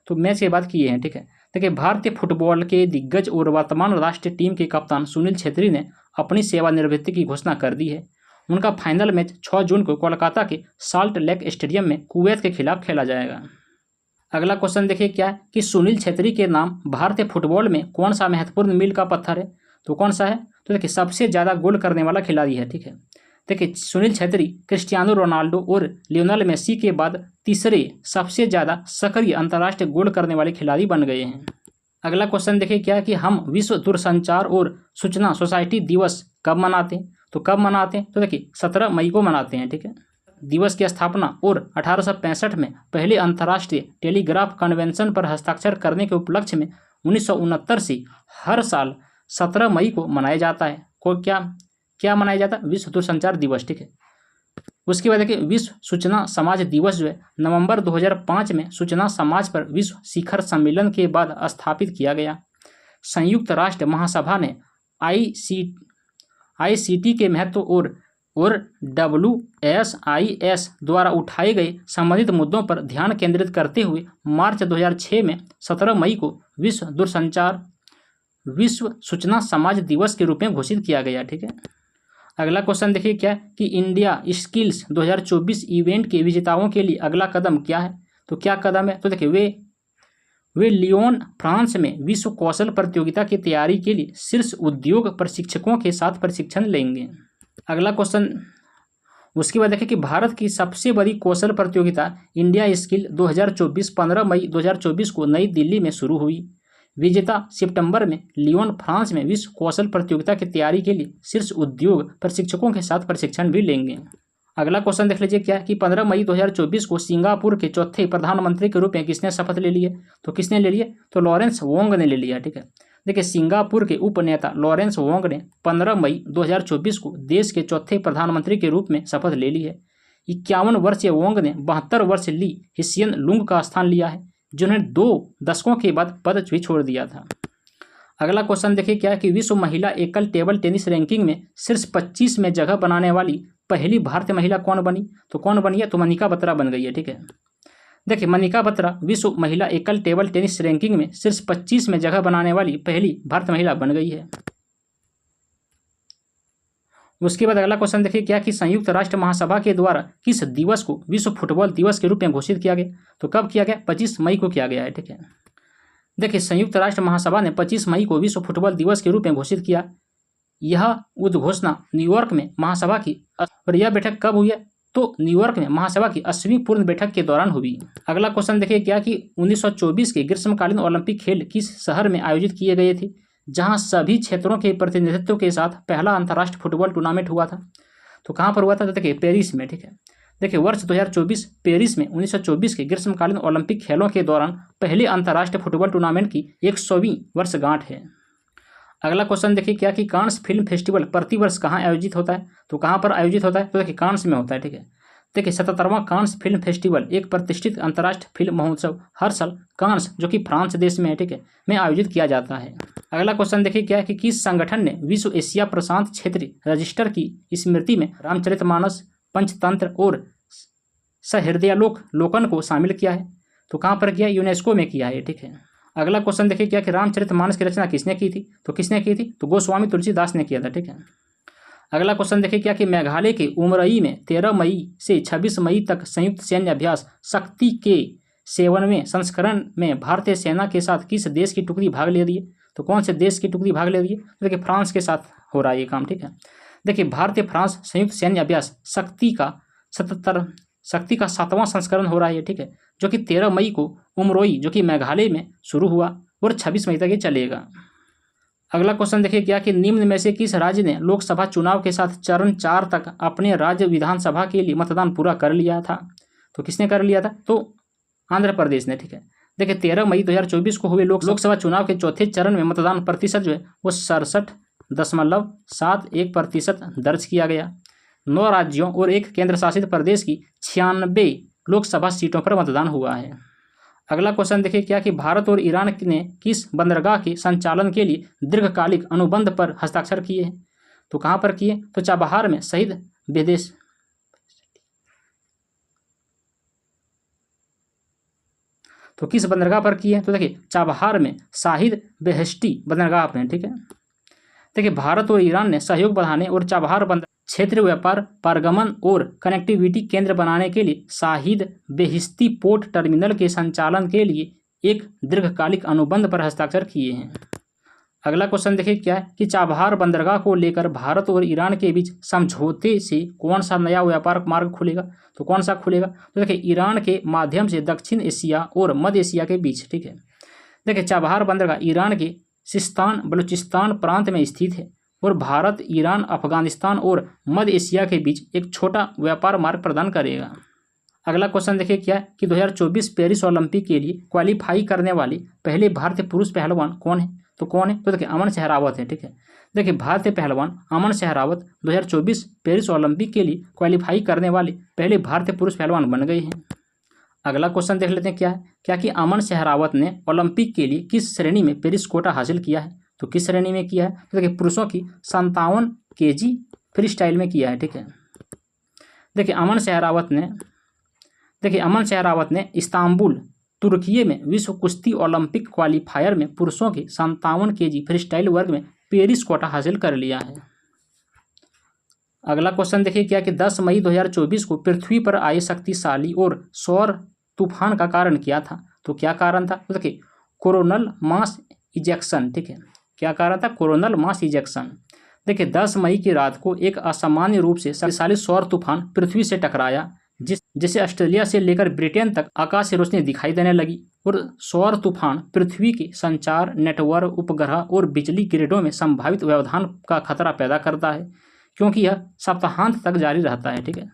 A: तो मैच के बाद किए हैं। ठीक है, देखिए भारतीय फुटबॉल के दिग्गज और वर्तमान राष्ट्रीय टीम के कप्तान सुनील छेत्री ने अपनी सेवानिवृत्ति की घोषणा कर दी है। उनका फाइनल मैच 6 जून को कोलकाता के साल्ट लेक स्टेडियम में कुवैत के खिलाफ खेला जाएगा। अगला क्वेश्चन देखिए क्या है कि सुनील छेत्री के नाम भारतीय फुटबॉल में कौन सा महत्वपूर्ण मील का पत्थर है? तो कौन सा है? तो देखिए सबसे ज़्यादा गोल करने वाला खिलाड़ी है। ठीक है, देखिए सुनील छेत्री क्रिस्टियानो रोनाल्डो और लियोनेल मेसी के बाद तीसरे सबसे ज़्यादा सक्रिय अंतर्राष्ट्रीय गोल करने वाले खिलाड़ी बन गए हैं। अगला क्वेश्चन देखिए क्या है कि हम विश्व दूरसंचार और सूचना सोसाइटी दिवस कब मनाते हैं? तो कब मनाते हैं? तो देखिए 17 मई को मनाते हैं। ठीक है, दिवस की स्थापना और 1865 में पहले अंतर्राष्ट्रीय टेलीग्राफ कन्वेंशन पर हस्ताक्षर करने के उपलक्ष्य में 1969 से हर साल 17 मई को मनाया जाता है। को क्या मनाया जाता है? विश्व दूरसंचार दिवस। ठीक है, उसके बाद देखिए विश्व सूचना समाज दिवस जो है नवंबर 2005 में सूचना समाज पर विश्व शिखर सम्मेलन के बाद स्थापित किया गया। संयुक्त राष्ट्र महासभा ने ICT के महत्व और WSIS द्वारा उठाए गए संबंधित मुद्दों पर ध्यान केंद्रित करते हुए मार्च 2006 में 17 मई को विश्व सूचना समाज दिवस के रूप में घोषित किया गया। ठीक है, अगला क्वेश्चन देखिए क्या कि इंडिया स्किल्स 2024 इवेंट के विजेताओं के लिए अगला कदम क्या है? तो क्या कदम है? तो देखिए वे लियोन फ्रांस में विश्व कौशल प्रतियोगिता की तैयारी के लिए शीर्ष उद्योग प्रशिक्षकों के साथ प्रशिक्षण लेंगे। अगला क्वेश्चन उसके बाद देखिए कि भारत की सबसे बड़ी कौशल प्रतियोगिता इंडिया स्किल 2024 15 मई 2024 को नई दिल्ली में शुरू हुई। विजेता सितंबर में लियोन फ्रांस में विश्व कौशल प्रतियोगिता की तैयारी के लिए शीर्ष उद्योग प्रशिक्षकों के साथ प्रशिक्षण भी लेंगे। अगला क्वेश्चन देख लीजिए क्या कि 15 मई 2024 को सिंगापुर के चौथे प्रधानमंत्री के रूप में किसने शपथ ले ली है? तो किसने ले लिए? तो लॉरेंस वोंग ने ले लिया। ठीक है, देखिए सिंगापुर के उपनेता लॉरेंस वोंग ने 15 मई 2024 को देश के चौथे प्रधानमंत्री के रूप में शपथ ले ली है। 51 वर्षीय वोंग ने 72 वर्ष ली हिसियन लुंग का स्थान लिया है, जिन्होंने 2 दशकों के बाद पद भी छोड़ दिया था। अगला क्वेश्चन देखिए क्या है कि विश्व महिला एकल टेबल टेनिस रैंकिंग में शीर्ष 25 में जगह बनाने वाली पहली भारतीय महिला कौन बनी? तो कौन बनी है? तो मनिका बत्रा बन गई है। ठीक है, देखिए मनिका बत्रा विश्व महिला एकल टेबल टेनिस रैंकिंग में शीर्ष 25 में जगह बनाने वाली पहली भारतीय महिला बन गई है। उसके बाद अगला क्वेश्चन देखिए क्या कि संयुक्त राष्ट्र महासभा के द्वारा किस दिवस को विश्व फुटबॉल दिवस के रूप में घोषित किया गया? तो कब किया गया? 25 मई को किया गया है। ठीक है, देखिए संयुक्त राष्ट्र महासभा ने 25 मई को विश्व फुटबॉल दिवस के रूप में घोषित किया। यह उद्घोषणा न्यूयॉर्क में महासभा की, और यह बैठक कब हुई है? तो न्यूयॉर्क में महासभा की 80वीं पूर्ण बैठक के दौरान हुई। अगला क्वेश्चन देखिए क्या कि 1924 के ग्रीष्मकालीन ओलंपिक खेल किस शहर में आयोजित किए गए थे, जहां सभी क्षेत्रों के प्रतिनिधित्व के साथ पहला अंतर्राष्ट्रीय फुटबॉल टूर्नामेंट हुआ था? तो कहाँ पर हुआ था? तो देखिए पेरिस में। ठीक है, देखिए वर्ष 2024 पेरिस में 1924 के ग्रीष्मकालीन ओलंपिक खेलों के दौरान पहले अंतर्राष्ट्रीय फुटबॉल टूर्नामेंट की 100वीं वर्षगांठ है। अगला क्वेश्चन देखिए क्या कि कांस फिल्म फेस्टिवल प्रतिवर्ष कहाँ आयोजित होता है? तो कहाँ पर आयोजित होता है? तो देखिए कांस में होता है। ठीक है, देखिए 77वां कांस फिल्म फेस्टिवल एक प्रतिष्ठित अंतर्राष्ट्रीय फिल्म महोत्सव हर साल कांस, जो कि फ्रांस देश में है, ठीक है, में आयोजित किया जाता है। अगला क्वेश्चन देखिए क्या है कि किस संगठन ने विश्व एशिया प्रशांत क्षेत्र रजिस्टर की स्मृति में रामचरितमानस, पंचतंत्र और सहृदयालोकन को शामिल किया है? तो कहाँ पर किया? यूनेस्को में किया है। ठीक है, अगला क्वेश्चन देखिए क्या कि रामचरितमानस की रचना किसने की थी? तो किसने की थी? तो गोस्वामी तुलसीदास ने किया था। ठीक है, अगला क्वेश्चन देखिए क्या कि मेघालय के उमरई में 13 मई से 26 मई तक संयुक्त सैन्य अभ्यास शक्ति के 7वें संस्करण में भारतीय सेना के साथ किस देश की टुकड़ी भाग ले रही है? तो कौन से देश की टुकड़ी भाग ले रही है? तो देखिए फ्रांस के साथ हो रहा है ये काम। ठीक है, देखिए भारतीय फ्रांस संयुक्त सैन्य अभ्यास शक्ति का 7वां संस्करण हो रहा है। ठीक है, जो कि 13 मई को उमरोई, जो कि मेघालय में शुरू हुआ और 26 मई तक ये चलेगा। अगला क्वेश्चन देखिए क्या कि निम्न में से किस राज्य ने लोकसभा चुनाव के साथ चरण 4 तक अपने राज्य विधानसभा के लिए मतदान पूरा कर लिया था? तो किसने कर लिया था? तो आंध्र प्रदेश ने। ठीक है, देखिए 13 मई 2024 को हुए लोकसभा चुनाव के चौथे चरण में मतदान प्रतिशत जो है वो 67.71% दर्ज किया गया। 9 राज्यों और 1 केंद्र शासित प्रदेश की 96 लोकसभा सीटों पर मतदान हुआ है। अगला क्वेश्चन देखिए क्या कि भारत और ईरान ने किस बंदरगाह के संचालन के लिए दीर्घकालिक अनुबंध पर हस्ताक्षर किए हैं? तो कहाँ पर किए? तो चाबहार में शहीद बेहेश्ती तो किस बंदरगाह पर किए हैं? तो देखिए चाबहार में शाहिद बेहेश्ती बंदरगाह पर। ठीक है, देखिए भारत और ईरान ने सहयोग बढ़ाने और चाबहार बंदर क्षेत्रीय व्यापार, पारगमन और कनेक्टिविटी केंद्र बनाने के लिए शाहिद बेहिश्ती पोर्ट टर्मिनल के संचालन के लिए एक दीर्घकालिक अनुबंध पर हस्ताक्षर किए हैं। अगला क्वेश्चन देखिए क्या है कि चाबहार बंदरगाह को लेकर भारत और ईरान के बीच समझौते से कौन सा नया व्यापार मार्ग खुलेगा? तो कौन सा खुलेगा? तो देखिए ईरान के माध्यम से दक्षिण एशिया और मध्य एशिया के बीच। ठीक है, देखिए चाबहार बंदरगाह ईरान के सिस्तान बलूचिस्तान प्रांत में स्थित है और भारत, ईरान, अफगानिस्तान और मध्य एशिया के बीच एक छोटा व्यापार मार्ग प्रदान करेगा। अगला क्वेश्चन देखिए क्या है कि 2024 पेरिस ओलंपिक के लिए क्वालिफाई करने वाले पहले भारतीय पुरुष पहलवान कौन है? तो कौन है? तो देखिए अमन सहरावत है। ठीक है, देखिए भारतीय पहलवान अमन सहरावत 2024 पेरिस ओलंपिक के लिए क्वालिफाई करने वाले पहले भारतीय पुरुष पहलवान बन गए हैं। अगला क्वेश्चन देख लेते हैं क्या कि अमन सहरावत ने ओलंपिक के लिए किस श्रेणी में पेरिस कोटा हासिल किया है? तो किस श्रेणी में किया है? तो देखिए पुरुषों की 57 kg फ्री स्टाइल में किया है। ठीक है, देखिए अमन सहरावत ने इस्तांबुल तुर्की में विश्व कुश्ती ओलंपिक क्वालिफायर में पुरुषों की 57 kg फ्री स्टाइल वर्ग में पेरिस कोटा हासिल कर लिया है। अगला क्वेश्चन देखिए क्या कि 10 मई 2024 को पृथ्वी पर आए शक्तिशाली और सौर तूफान का कारण क्या था? तो क्या कारण था? तो देखिए कोरोनल मास इजेक्शन। ठीक है, क्या कारण था? Coronal mass ejection. देखिए 10 मई की रात को एक असामान्य रूप से शक्तिशाली सौर तूफान पृथ्वी से टकराया, जिससे ऑस्ट्रेलिया से लेकर ब्रिटेन तक आकाश से रोशनी दिखाई देने लगी और सौर तूफान पृथ्वी के संचार नेटवर्क, उपग्रह और बिजली ग्रिडों में संभावित व्यवधान का खतरा पैदा करता है, क्योंकि यह सप्ताहांत तक जारी रहता है। ठीक है,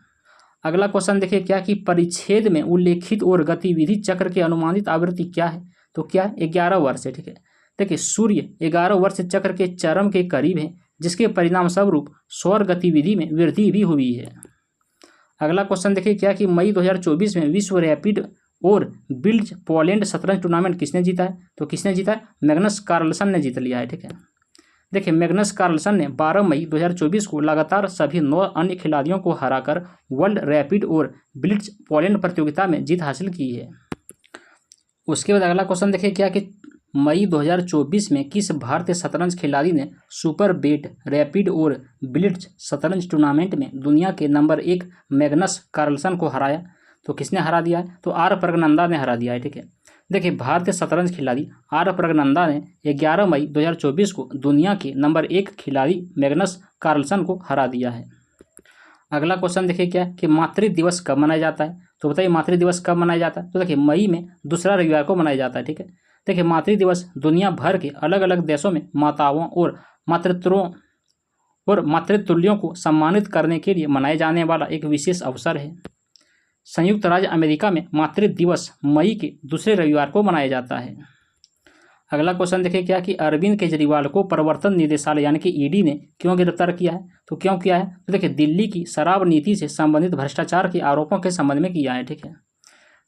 A: अगला क्वेश्चन देखिए क्या कि परिच्छेद में उल्लेखित और गतिविधि चक्र की अनुमानित आवृत्ति क्या है? तो क्या 11 वर्ष है। ठीक है, देखिए सूर्य 11 वर्ष चक्र के चरम के करीब है, जिसके परिणाम स्वरूप सौर गतिविधि में वृद्धि भी हुई है। अगला क्वेश्चन देखिए क्या कि मई 2024 में विश्व रैपिड और बिल्ज पोलैंड शतरंज टूर्नामेंट किसने जीता है? तो किसने जीता है? मैग्नस कार्लसन ने जीत लिया है। ठीक है, देखिए मैग्नस कार्लसन ने 12 मई 2024 को लगातार सभी 9 अन्य खिलाड़ियों को हराकर वर्ल्ड रैपिड और बिल्ज पोलैंड प्रतियोगिता में जीत हासिल की है। उसके बाद अगला क्वेश्चन देखिए क्या कि मई 2024 में किस भारतीय शतरंज खिलाड़ी ने सुपर बेट रैपिड और बिल्ज शतरंज टूर्नामेंट में दुनिया के नंबर 1 मैग्नस कार्लसन को हराया? तो किसने हरा दिया है? तो आर प्रगनंदा ने हरा दिया है। ठीक है, देखिए भारतीय शतरंज खिलाड़ी आर प्रगनंदा ने 11 मई 2024 को दुनिया के नंबर 1 खिलाड़ी मैग्नस कार्लसन को हरा दिया है। अगला क्वेश्चन देखिए क्या कि मातृ दिवस कब मनाया जाता है? तो बताइए मातृ दिवस कब मनाया जाता है? तो देखिए मई में दूसरा रविवार को मनाया जाता है। ठीक है, देखिए मातृ दिवस दुनिया भर के अलग अलग देशों में माताओं और मातृतुल्यों को सम्मानित करने के लिए मनाए जाने वाला एक विशेष अवसर है। संयुक्त राज्य अमेरिका में मातृ दिवस मई के दूसरे रविवार को मनाया जाता है। अगला क्वेश्चन देखिए क्या कि अरविंद केजरीवाल को प्रवर्तन निदेशालय यानी कि ईडी ने क्यों गिरफ्तार किया है? तो क्यों किया है? तो देखिए दिल्ली की शराब नीति से संबंधित भ्रष्टाचार के आरोपों के संबंध में किया है। ठीक है,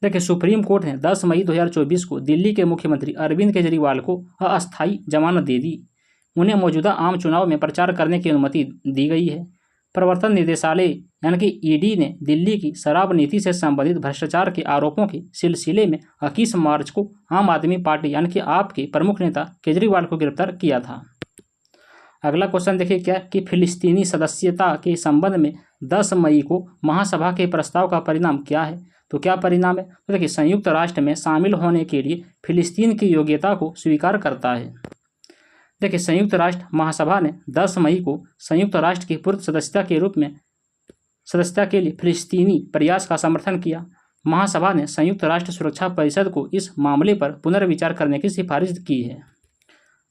A: देखिए सुप्रीम कोर्ट ने 10 मई 2024 को दिल्ली के मुख्यमंत्री अरविंद केजरीवाल को अस्थायी जमानत दे दी। उन्हें मौजूदा आम चुनाव में प्रचार करने की अनुमति दी गई है। प्रवर्तन निदेशालय यानी कि ईडी ने दिल्ली की शराब नीति से संबंधित भ्रष्टाचार के आरोपों के सिलसिले में 21 मार्च को आम आदमी पार्टी यानी कि आप के प्रमुख नेता केजरीवाल को गिरफ्तार किया था। अगला क्वेश्चन देखिए क्या कि फिलिस्तीनी सदस्यता के संबंध में 10 मई को महासभा के प्रस्ताव का परिणाम क्या है? तो क्या परिणाम है? तो देखिए संयुक्त राष्ट्र में शामिल होने के लिए फिलिस्तीन की योग्यता को स्वीकार करता है। देखिए संयुक्त राष्ट्र महासभा ने 10 मई को संयुक्त राष्ट्र की पूर्व सदस्यता के लिए फिलिस्तीनी प्रयास का समर्थन किया। महासभा ने संयुक्त राष्ट्र सुरक्षा परिषद को इस मामले पर पुनर्विचार करने की सिफारिश की है।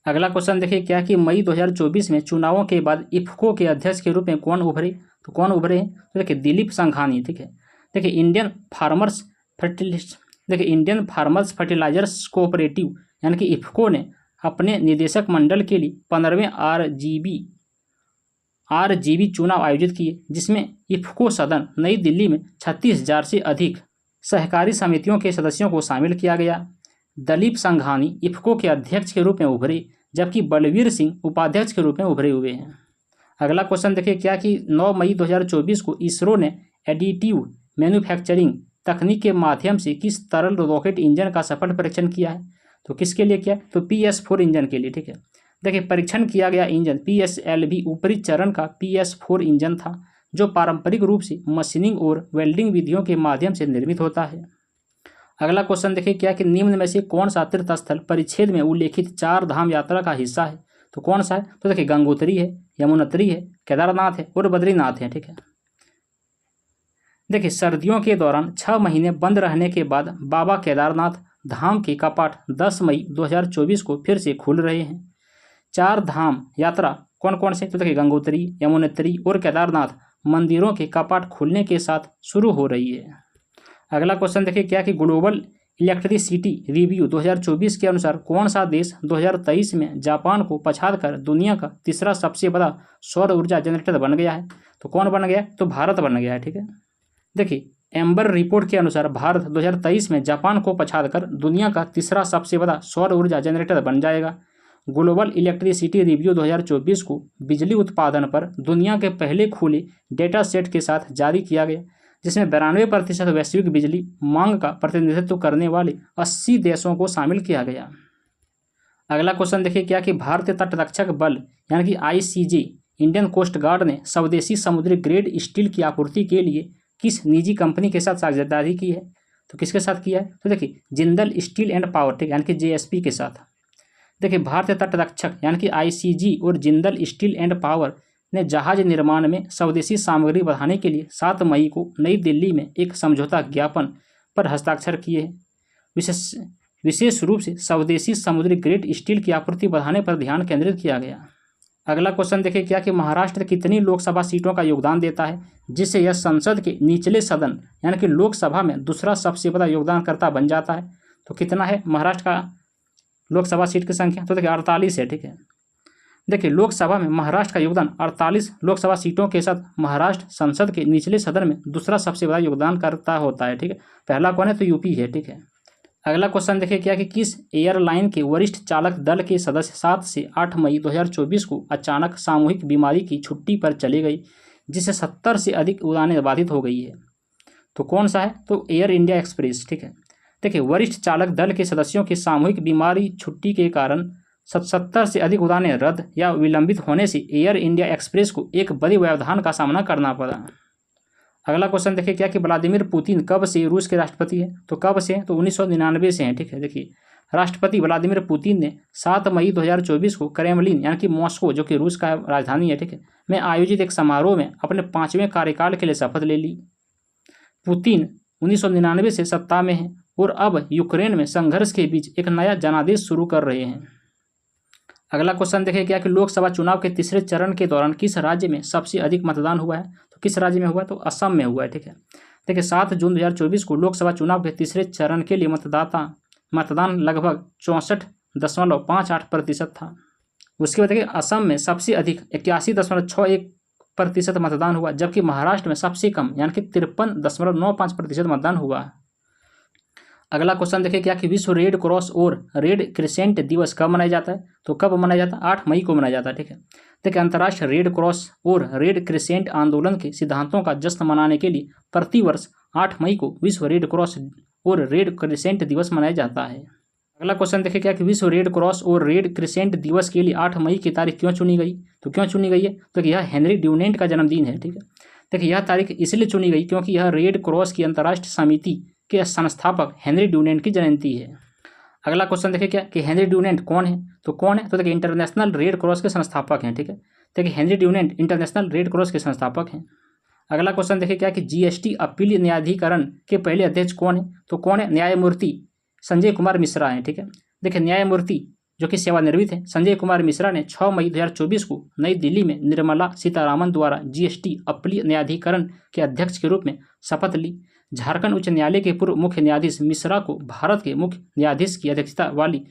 A: अगला क्वेश्चन देखिए क्या कि मई 2024 में चुनावों के बाद इफ्को के अध्यक्ष के रूप में कौन उभरे? तो कौन उभरे हैं? तो देखिए दिलीप संघानी। ठीक है, देखिए इंडियन फार्मर्स फर्टिलाइजर्स कोऑपरेटिव यानी कि इफ्को ने अपने निदेशक मंडल के लिए 15वें आरजीबी चुनाव आयोजित किए, जिसमें इफ्को सदन नई दिल्ली में 36,000 से अधिक सहकारी समितियों के सदस्यों को शामिल किया गया। दिलीप संघानी इफ्को के अध्यक्ष के रूप में उभरे, जबकि बलवीर सिंह उपाध्यक्ष के रूप में उभरे हुए हैं। अगला क्वेश्चन देखिए क्या कि 9 मई 2024 को इसरो ने एडिटिव मैन्युफैक्चरिंग तकनीक के माध्यम से किस तरल रॉकेट इंजन का सफल परीक्षण किया है? तो किसके लिए किया? तो PS4 इंजन के लिए। ठीक है, देखिए परीक्षण किया गया इंजन PSLV ऊपरी चरण का PS4 इंजन था, जो पारंपरिक रूप से मशीनिंग और वेल्डिंग विधियों के माध्यम से निर्मित होता है। अगला क्वेश्चन देखिए क्या कि निम्न में से कौन सा तीर्थ स्थल परिच्छेद में उल्लेखित 4 धाम यात्रा का हिस्सा है? तो कौन सा है? तो देखिए गंगोत्री है, यमुनोत्री है, केदारनाथ है और बद्रीनाथ है। ठीक है, देखिए सर्दियों के दौरान 6 महीने बंद रहने के बाद बाबा केदारनाथ धाम के कपाट 10 मई 2024 को फिर से खुल रहे हैं। 4 धाम यात्रा कौन कौन से? तो देखिए गंगोत्री, यमुनोत्री और केदारनाथ मंदिरों के कपाट खुलने के साथ शुरू हो रही है। अगला क्वेश्चन देखिए क्या कि ग्लोबल इलेक्ट्रिसिटी रिव्यू 2024 के अनुसार कौन सा देश 2023 में जापान को पछाड़कर दुनिया का तीसरा सबसे बड़ा सौर ऊर्जा जनरेटर बन गया है? तो कौन बन गया? तो भारत बन गया है। ठीक है, देखिए एम्बर रिपोर्ट के अनुसार भारत 2023 में जापान को पछाड़कर दुनिया का तीसरा सबसे बड़ा सौर ऊर्जा जनरेटर बन जाएगा। ग्लोबल इलेक्ट्रिसिटी रिव्यू 2024 को बिजली उत्पादन पर दुनिया के पहले खुले डेटा सेट के साथ जारी किया गया, जिसमें 92% वैश्विक बिजली मांग का प्रतिनिधित्व करने वाले 80 देशों को शामिल किया गया। अगला क्वेश्चन देखिए क्या कि भारतीय तटरक्षक बल यानी कि ICJ इंडियन कोस्ट गार्ड ने स्वदेशी समुद्री ग्रेड स्टील की आपूर्ति के लिए किस निजी कंपनी के साथ साझेदारी की है? तो किसके साथ किया है? तो देखिए जिंदल स्टील एंड पावर, ठीक यानी कि JSP के साथ। देखिए भारतीय तटरक्षक यानी कि ICG और जिंदल स्टील एंड पावर ने जहाज निर्माण में स्वदेशी सामग्री बढ़ाने के लिए 7 मई को नई दिल्ली में एक समझौता ज्ञापन पर हस्ताक्षर किए हैं। विशेष रूप से स्वदेशी समुद्री ग्रेड स्टील की आपूर्ति बढ़ाने पर ध्यान केंद्रित किया गया। अगला क्वेश्चन देखिए क्या कि महाराष्ट्र कितनी लोकसभा सीटों का योगदान देता है, जिससे यह संसद के निचले सदन यानी कि लोकसभा में दूसरा सबसे बड़ा योगदानकर्ता बन जाता है? तो कितना है महाराष्ट्र का लोकसभा सीट की संख्या, तो देखिए 48 है, ठीक है। देखिए लोकसभा में महाराष्ट्र का योगदान 48 लोकसभा सीटों के साथ महाराष्ट्र संसद के निचले सदन में दूसरा सबसे बड़ा योगदानकर्ता होता है, ठीक है। पहला कौन है, तो यूपी है, ठीक है। अगला क्वेश्चन देखिए क्या कि किस एयरलाइन के वरिष्ठ चालक दल के सदस्य 7 से 8 मई 2024 को अचानक सामूहिक बीमारी की छुट्टी पर चले गई, जिससे 70 से अधिक उड़ानें बाधित हो गई है। तो कौन सा है, तो एयर इंडिया एक्सप्रेस, ठीक है। देखिए वरिष्ठ चालक दल के सदस्यों की सामूहिक बीमारी छुट्टी के कारण 70 से अधिक उड़ानें रद्द या विलंबित होने से एयर इंडिया एक्सप्रेस को एक बड़े व्यवधान का सामना करना पड़ा। अगला क्वेश्चन देखिए क्या कि व्लादिमीर पुतिन कब से रूस के राष्ट्रपति हैं, तो कब से हैं, तो 1999 से हैं, ठीक है। देखिए राष्ट्रपति व्लादिमीर पुतिन ने 7 मई 2024 को क्रेमलिन यानी कि मॉस्को, जो कि रूस का राजधानी है, ठीक है, में आयोजित एक समारोह में अपने 5वें कार्यकाल के लिए शपथ ले ली। पुतिन 1999 से सत्ता में हैं और अब यूक्रेन में संघर्ष के बीच एक नया जनादेश शुरू कर रहे हैं। अगला क्वेश्चन देखिए क्या कि लोकसभा चुनाव के तीसरे चरण के दौरान किस राज्य में सबसे अधिक मतदान हुआ है, तो किस राज्य में हुआ है, तो असम में हुआ है, ठीक है। देखिए 7 जून 2024 को लोकसभा चुनाव के तीसरे चरण के लिए मतदान लगभग 64.58% था। उसके बाद देखिए असम में सबसे अधिक 81.61% मतदान हुआ, जबकि महाराष्ट्र में सबसे कम यानी कि 53.95% मतदान हुआ। अगला क्वेश्चन देखिए क्या कि विश्व रेड क्रॉस और रेड क्रिसेंट दिवस कब मनाया जाता है, तो कब मनाया जाता है, 8 मई को मनाया जाता है, ठीक है। देखिए अंतर्राष्ट्रीय रेड क्रॉस और रेड क्रिसेंट आंदोलन के सिद्धांतों का जश्न मनाने के लिए प्रतिवर्ष 8 मई को विश्व रेड क्रॉस और रेड क्रिसेंट दिवस मनाया जाता है। अगला क्वेश्चन देखिए क्या कि विश्व रेड क्रॉस और रेड क्रिसेंट दिवस के लिए 8 मई की तारीख क्यों चुनी गई, तो क्यों चुनी गई है, तो यह हेनरी ड्यूनेंट का जन्मदिन है, ठीक है। देखिए यह तारीख इसलिए चुनी गई क्योंकि यह रेड क्रॉस की अंतर्राष्ट्रीय समिति के संस्थापक हेनरी ड्यूनेंट की जयंती है। अगला क्वेश्चन देखिए क्या कि हेनरी ड्यूनेंट कौन है, तो कौन है, तो देखिए इंटरनेशनल रेड क्रॉस के संस्थापक हैं, ठीक है। देखिए Henry Dunant international red cross के संस्थापक हैं। अगला क्वेश्चन देखिए क्या कि जीएसटी अपील न्यायाधिकरण के पहले अध्यक्ष कौन है, तो कौन है, न्यायमूर्ति संजय कुमार मिश्रा हैं, ठीक है। देखिए न्यायमूर्ति जो कि सेवानिवृत्त हैं संजय कुमार मिश्रा ने 6 मई 2024 को नई दिल्ली में निर्मला सीतारामन द्वारा जीएसटी अपील न्यायाधिकरण के अध्यक्ष के रूप में शपथ ली। झारखंड उच्च न्यायालय के पूर्व मुख्य न्यायाधीश मिश्रा को भारत के मुख्य न्यायाधीश की अध्यक्षता वाली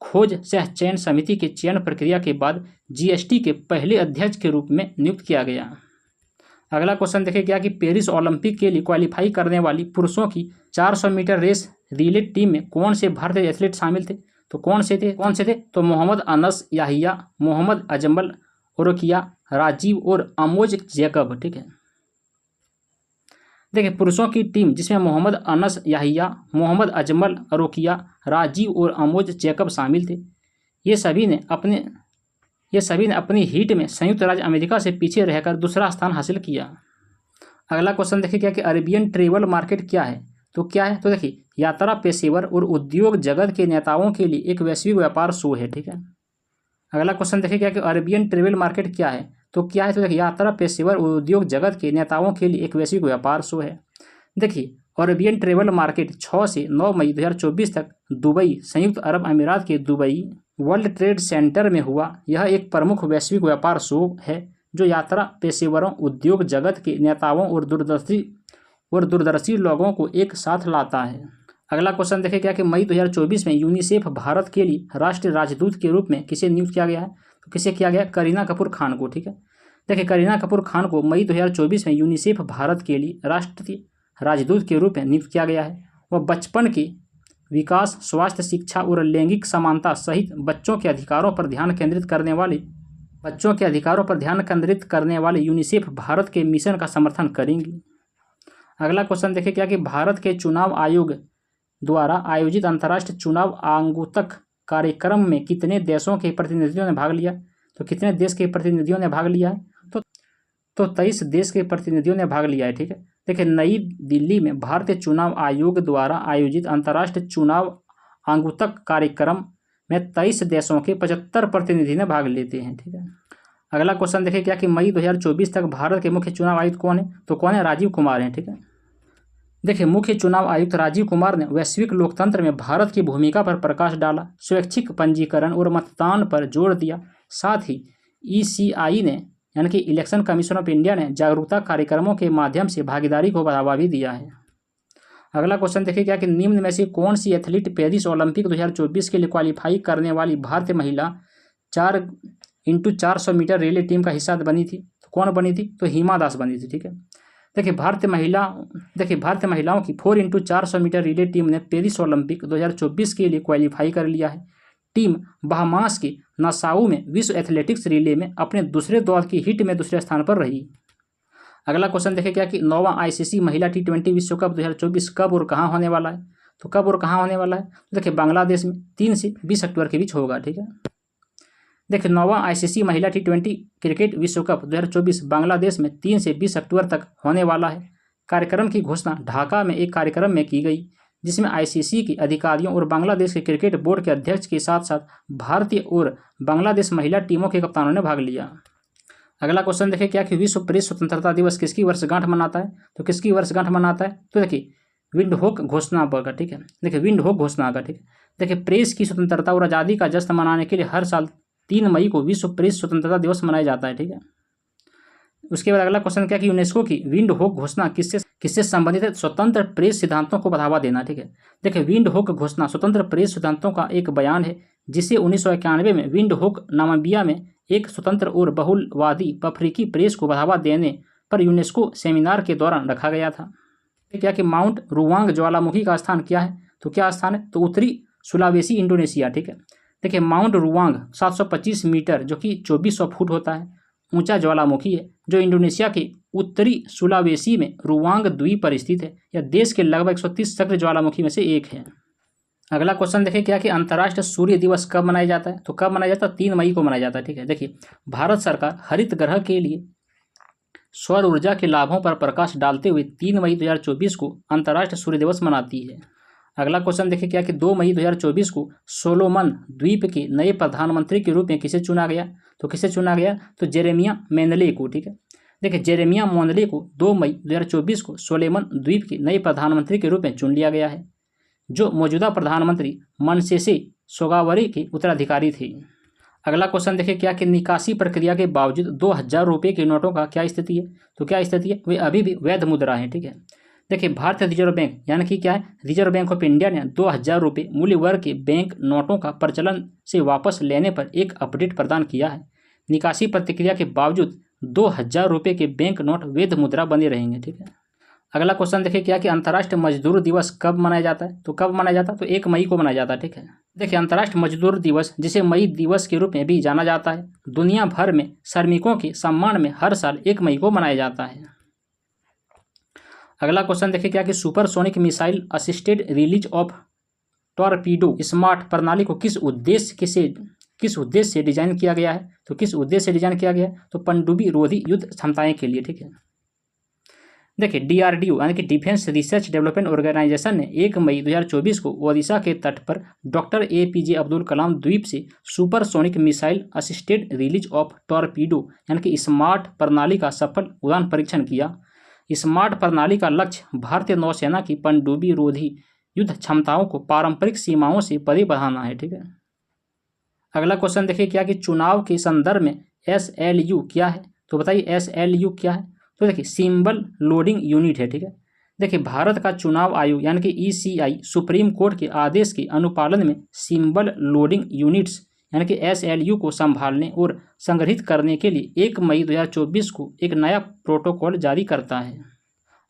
A: खोज सह चयन समिति के चयन प्रक्रिया के बाद जीएसटी के पहले अध्यक्ष के रूप में नियुक्त किया गया। अगला क्वेश्चन देखिए क्या कि पेरिस ओलंपिक के लिए क्वालिफाई करने वाली पुरुषों की 400 मीटर रेस रिले टीम में कौन से भारतीय एथलीट शामिल थे, तो कौन से थे, तो मोहम्मद अनस याहिया, मोहम्मद अजमल ओरोकिया, राजीव और अमोज जैकब, ठीक है। देखिए पुरुषों की टीम जिसमें मोहम्मद अनस याहिया, मोहम्मद अजमल ओरोकिया, राजीव और अमोज जैकब शामिल थे। ये सभी ने अपनी हीट में संयुक्त राज्य अमेरिका से पीछे रहकर दूसरा स्थान हासिल किया। अगला क्वेश्चन देखिए क्या कि अरेबियन ट्रेवल मार्केट क्या है, तो क्या है, तो देखिए यात्रा पेशेवर और उद्योग जगत के नेताओं के लिए एक वैश्विक व्यापार शो है, ठीक है। अगला क्वेश्चन देखिए क्या कि अरेबियन ट्रेवल मार्केट क्या है, तो क्या है, तो देखिए यात्रा पेशेवर और उद्योग जगत के नेताओं के लिए एक वैश्विक व्यापार शो है। देखिए अरेबियन ट्रेवल मार्केट 6 से 9 मई 2024 तक दुबई, संयुक्त अरब अमीरात के दुबई वर्ल्ड ट्रेड सेंटर में हुआ। यह एक प्रमुख वैश्विक व्यापार शो है जो यात्रा पेशेवरों, उद्योग जगत के नेताओं और दूरदर्शी लोगों को एक साथ लाता है। अगला क्वेश्चन देखिए क्या कि मई 2024 में यूनिसेफ भारत के लिए राष्ट्रीय राजदूत के रूप में किसे नियुक्त किया गया है, तो किसे किया गया, करीना कपूर खान को, ठीक है। देखिए करीना कपूर खान को मई 2024 में यूनिसेफ भारत के लिए राष्ट्रीय राजदूत के रूप में नियुक्त किया गया है। वह बचपन के विकास, स्वास्थ्य, शिक्षा और लैंगिक समानता सहित बच्चों के अधिकारों पर ध्यान केंद्रित करने वाले यूनिसेफ भारत के मिशन का समर्थन करेंगी। अगला क्वेश्चन देखिए क्या कि भारत के चुनाव आयोग द्वारा आयोजित अंतर्राष्ट्रीय चुनाव आगंतुक कार्यक्रम में कितने देशों के प्रतिनिधियों ने भाग लिया, तो कितने देश के प्रतिनिधियों ने भाग लिया है, तो 23 देश के प्रतिनिधियों ने भाग लिया है, ठीक है। देखिए नई दिल्ली में भारतीय चुनाव आयोग द्वारा आयोजित अंतर्राष्ट्रीय चुनाव आगंतुक कार्यक्रम में 23 देशों के 75 प्रतिनिधि ने भाग लेते हैं, ठीक है। अगला क्वेश्चन देखिए क्या कि मई 2024 तक भारत के मुख्य चुनाव आयुक्त कौन है, तो कौन है, राजीव कुमार हैं, ठीक है। देखिए मुख्य चुनाव आयुक्त राजीव कुमार ने वैश्विक लोकतंत्र में भारत की भूमिका पर प्रकाश डाला, स्वैच्छिक पंजीकरण और मतदान पर जोर दिया। साथ ही ECI ने यानी कि इलेक्शन कमीशन ऑफ इंडिया ने जागरूकता कार्यक्रमों के माध्यम से भागीदारी को बढ़ावा भी दिया है। अगला क्वेश्चन देखिए क्या कि निम्न में से कौन सी एथलीट पेरिस ओलंपिक 2024 के लिए क्वालिफाई करने वाली भारतीय महिला 4x400 मीटर रिले टीम का हिस्सा बनी थी? तो कौन बनी थी? तो हिमा दास बनी थी। ठीक है, देखिए भारतीय महिलाओं की 4x400 मीटर रिले टीम ने पेरिस ओलंपिक 2024 के लिए क्वालिफाई कर लिया है। टीम बहामास के नासाऊ में विश्व एथलेटिक्स रिले में अपने दूसरे दौर की हिट में दूसरे स्थान पर रही। अगला क्वेश्चन देखिए क्या कि 9वां आईसीसी महिला T20 विश्व कप 2024 कब और कहाँ होने वाला है? तो कब और कहाँ होने वाला है? तो देखिए बांग्लादेश में 3 से 20 अक्टूबर के बीच होगा। ठीक है, देखिए 9वां आईसीसी महिला T20 क्रिकेट विश्व कप 2024 बांग्लादेश में 3 से 20 अक्टूबर तक होने वाला है। कार्यक्रम की घोषणा ढाका में एक कार्यक्रम में की गई, जिसमें आईसीसी के अधिकारियों और बांग्लादेश के क्रिकेट बोर्ड के अध्यक्ष के साथ साथ भारतीय और बांग्लादेश महिला टीमों के कप्तानों ने भाग लिया। अगला क्वेश्चन देखिए क्या कि विश्व प्रेस स्वतंत्रता दिवस किसकी वर्षगांठ मनाता है? तो किसकी वर्षगांठ मनाता है? तो देखिए विंडहोक घोषणा का। ठीक है, देखिए विंडहोक घोषणा का। ठीक है, देखिए प्रेस की स्वतंत्रता और आज़ादी का जश्न मनाने के लिए हर साल 3 मई को विश्व प्रेस स्वतंत्रता दिवस मनाया जाता है। ठीक है, उसके बाद अगला क्वेश्चन क्या कि यूनेस्को की विंडहोक घोषणा किससे संबंधित है? स्वतंत्र प्रेस सिद्धांतों को बढ़ावा देना। ठीक है, देखिए विंडहोक घोषणा स्वतंत्र प्रेस सिद्धांतों का एक बयान है, जिसे 1991 में विंडहोक नामीबिया में एक स्वतंत्र और बहुलवादी अफ्रीकी प्रेस को बढ़ावा देने पर यूनेस्को सेमिनार के दौरान रखा गया था। क्या कि माउंट रुवांग ज्वालामुखी का स्थान क्या है? तो क्या स्थान है? तो उत्तरी सुलावेसी इंडोनेशिया। ठीक है, देखिए माउंट रुवांग 725 मीटर जो कि 2400 फुट होता है ऊंचा ज्वालामुखी है, जो इंडोनेशिया के उत्तरी सुलावेसी में रुवांग द्वीप पर स्थित है। यह देश के लगभग 130 सक्रिय ज्वालामुखी में से एक है। अगला क्वेश्चन देखिए क्या कि अंतर्राष्ट्रीय सूर्य दिवस कब मनाया जाता है? तो कब मनाया जाता है? 3 मई को मनाया जाता है। ठीक है, देखिए भारत सरकार हरित ग्रह के लिए सौर ऊर्जा के लाभों पर प्रकाश डालते हुए 3 मई 2024 को अंतर्राष्ट्रीय सूर्य दिवस मनाती है। अगला क्वेश्चन देखिए क्या कि 2 मई 2024 को सोलोमन द्वीप के नए प्रधानमंत्री के रूप में किसे चुना गया? तो किसे चुना गया? तो जेरेमिया मोनले को। ठीक है, देखिए जेरेमिया मोनले को 2 मई 2024 को सोलोमन द्वीप के नए प्रधानमंत्री के रूप में चुन लिया गया है, जो मौजूदा प्रधानमंत्री मनसेसे सोगावरे के उत्तराधिकारी थे। अगला क्वेश्चन देखिए क्या कि निकासी प्रक्रिया के बावजूद 2000 रुपये के नोटों का क्या स्थिति है? तो क्या स्थिति है? वे अभी भी वैध मुद्रा हैं। ठीक है, देखिए भारतीय रिजर्व बैंक यानी कि क्या है, रिजर्व बैंक ऑफ इंडिया ने 2000 रुपये मूल्य वर्ग के बैंक नोटों का प्रचलन से वापस लेने पर एक अपडेट प्रदान किया है। निकासी प्रक्रिया के बावजूद 2000 रुपये के बैंक नोट वैध मुद्रा बने रहेंगे। ठीक है, अगला क्वेश्चन देखिए क्या कि अंतर्राष्ट्रीय मजदूर दिवस कब मनाया जाता है? तो कब मनाया जाता है? तो 1 मई को मनाया जाता है। ठीक है, देखिए अंतर्राष्ट्रीय मजदूर दिवस, जिसे मई दिवस के रूप में भी जाना जाता है, दुनिया भर में श्रमिकों के सम्मान में हर साल 1 मई को मनाया जाता है। अगला क्वेश्चन देखिए क्या कि supersonic missile assisted release of torpedo smart प्रणाली को किस उद्देश्य से डिजाइन किया गया है? तो किस उद्देश्य से डिजाइन किया गया है? तो पनडुब्बी रोधी युद्ध क्षमताएं के लिए। ठीक है, देखिए DRDO यानी कि डिफेंस रिसर्च डेवलपमेंट ऑर्गेनाइजेशन ने 1 मई 2024 को ओडिशा के तट पर डॉक्टर APJ अब्दुल कलाम द्वीप से supersonic missile assisted release of torpedo यानी कि स्मार्ट प्रणाली का सफल उड़ान परीक्षण किया। स्मार्ट प्रणाली का लक्ष्य भारतीय नौसेना की पनडुब्बी रोधी युद्ध क्षमताओं को पारंपरिक सीमाओं से परे बढ़ाना है। ठीक है, अगला क्वेश्चन देखिए क्या कि चुनाव के संदर्भ में SLU क्या है? तो बताइए SLU क्या है? तो देखिए सिंबल लोडिंग यूनिट है। ठीक है, देखिए भारत का चुनाव आयोग यानी कि ECI सुप्रीम कोर्ट के आदेश के अनुपालन में सिंबल लोडिंग यूनिट्स यानी कि SLU को संभालने और संग्रहित करने के लिए 1 मई 2024 को एक नया प्रोटोकॉल जारी करता है।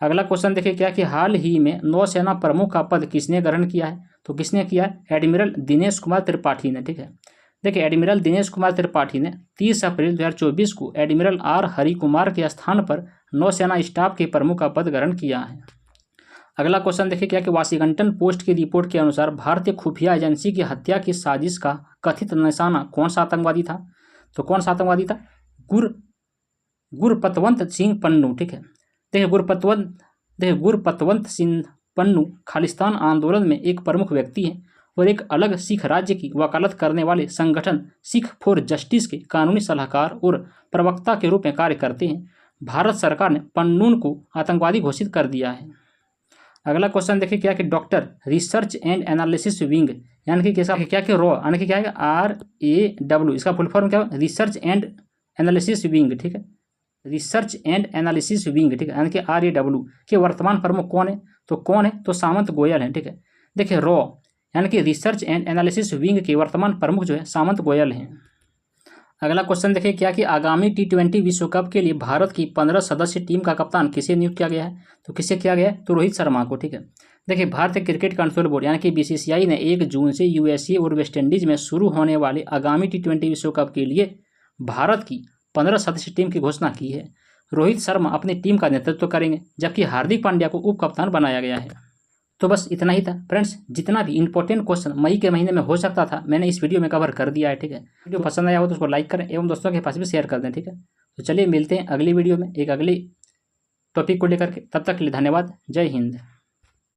A: अगला क्वेश्चन देखिए क्या कि हाल ही में नौसेना प्रमुख का पद किसने ग्रहण किया है? तो किसने किया है? एडमिरल दिनेश कुमार त्रिपाठी ने। ठीक है, देखिए एडमिरल दिनेश कुमार त्रिपाठी ने 30 अप्रैल 2024 को एडमिरल R हरि कुमार के स्थान पर नौसेना स्टाफ के प्रमुख का पद ग्रहण किया है। अगला क्वेश्चन देखिए क्या कि वाशिंगटन पोस्ट की रिपोर्ट के अनुसार भारतीय खुफिया एजेंसी की हत्या की साजिश का कथित निशाना कौन सा आतंकवादी था? तो कौन सा आतंकवादी था? गुरपतवंत सिंह पन्नू। ठीक है, देखिए गुरपतवंत सिंह पन्नू खालिस्तान आंदोलन में एक प्रमुख व्यक्ति हैं और एक अलग सिख राज्य की वकालत करने वाले संगठन सिख फॉर जस्टिस के कानूनी सलाहकार और प्रवक्ता के रूप में कार्य करते हैं। भारत सरकार ने पन्नून को आतंकवादी घोषित कर दिया है। अगला क्वेश्चन देखिए क्या कि doctor research and analysis wing यानी कि क्या कि रॉ यानी कि क्या है RAW, इसका फुल फॉर्म क्या है? Research and analysis wing. ठीक है, रिसर्च एंड एनालिसिस विंग, ठीक है, यानी कि RAW के वर्तमान प्रमुख कौन है? तो कौन है? तो सामंत गोयल है, ठीक है। देखिए रॉ यानी कि रिसर्च एंड एनालिसिस विंग के वर्तमान प्रमुख जो है सामंत गोयल हैं। अगला क्वेश्चन देखिए क्या कि आगामी T20 विश्व कप के लिए भारत की 15 सदस्यीय टीम का कप्तान किसे नियुक्त किया गया है? तो किसे किया गया है? तो रोहित शर्मा को, ठीक है। देखिए भारतीय क्रिकेट कंट्रोल बोर्ड यानी कि BCCI ने 1 जून से USA और वेस्टइंडीज में शुरू होने वाले आगामी T20 विश्व कप के लिए भारत की 15 सदस्यीय टीम की घोषणा की है। रोहित शर्मा अपनी टीम का नेतृत्व करेंगे जबकि हार्दिक पांड्या को उप कप्तान बनाया गया है। तो बस इतना ही था फ्रेंड्स, जितना भी इंपॉर्टेंट क्वेश्चन मई के महीने में हो सकता था मैंने इस वीडियो में कवर कर दिया है, ठीक है। वीडियो पसंद आया हो तो उसको लाइक करें एवं दोस्तों के पास भी शेयर कर दें, ठीक है। तो चलिए मिलते हैं अगली वीडियो में एक अगली टॉपिक को लेकर के, तब तक के लिए धन्यवाद। जय हिंद।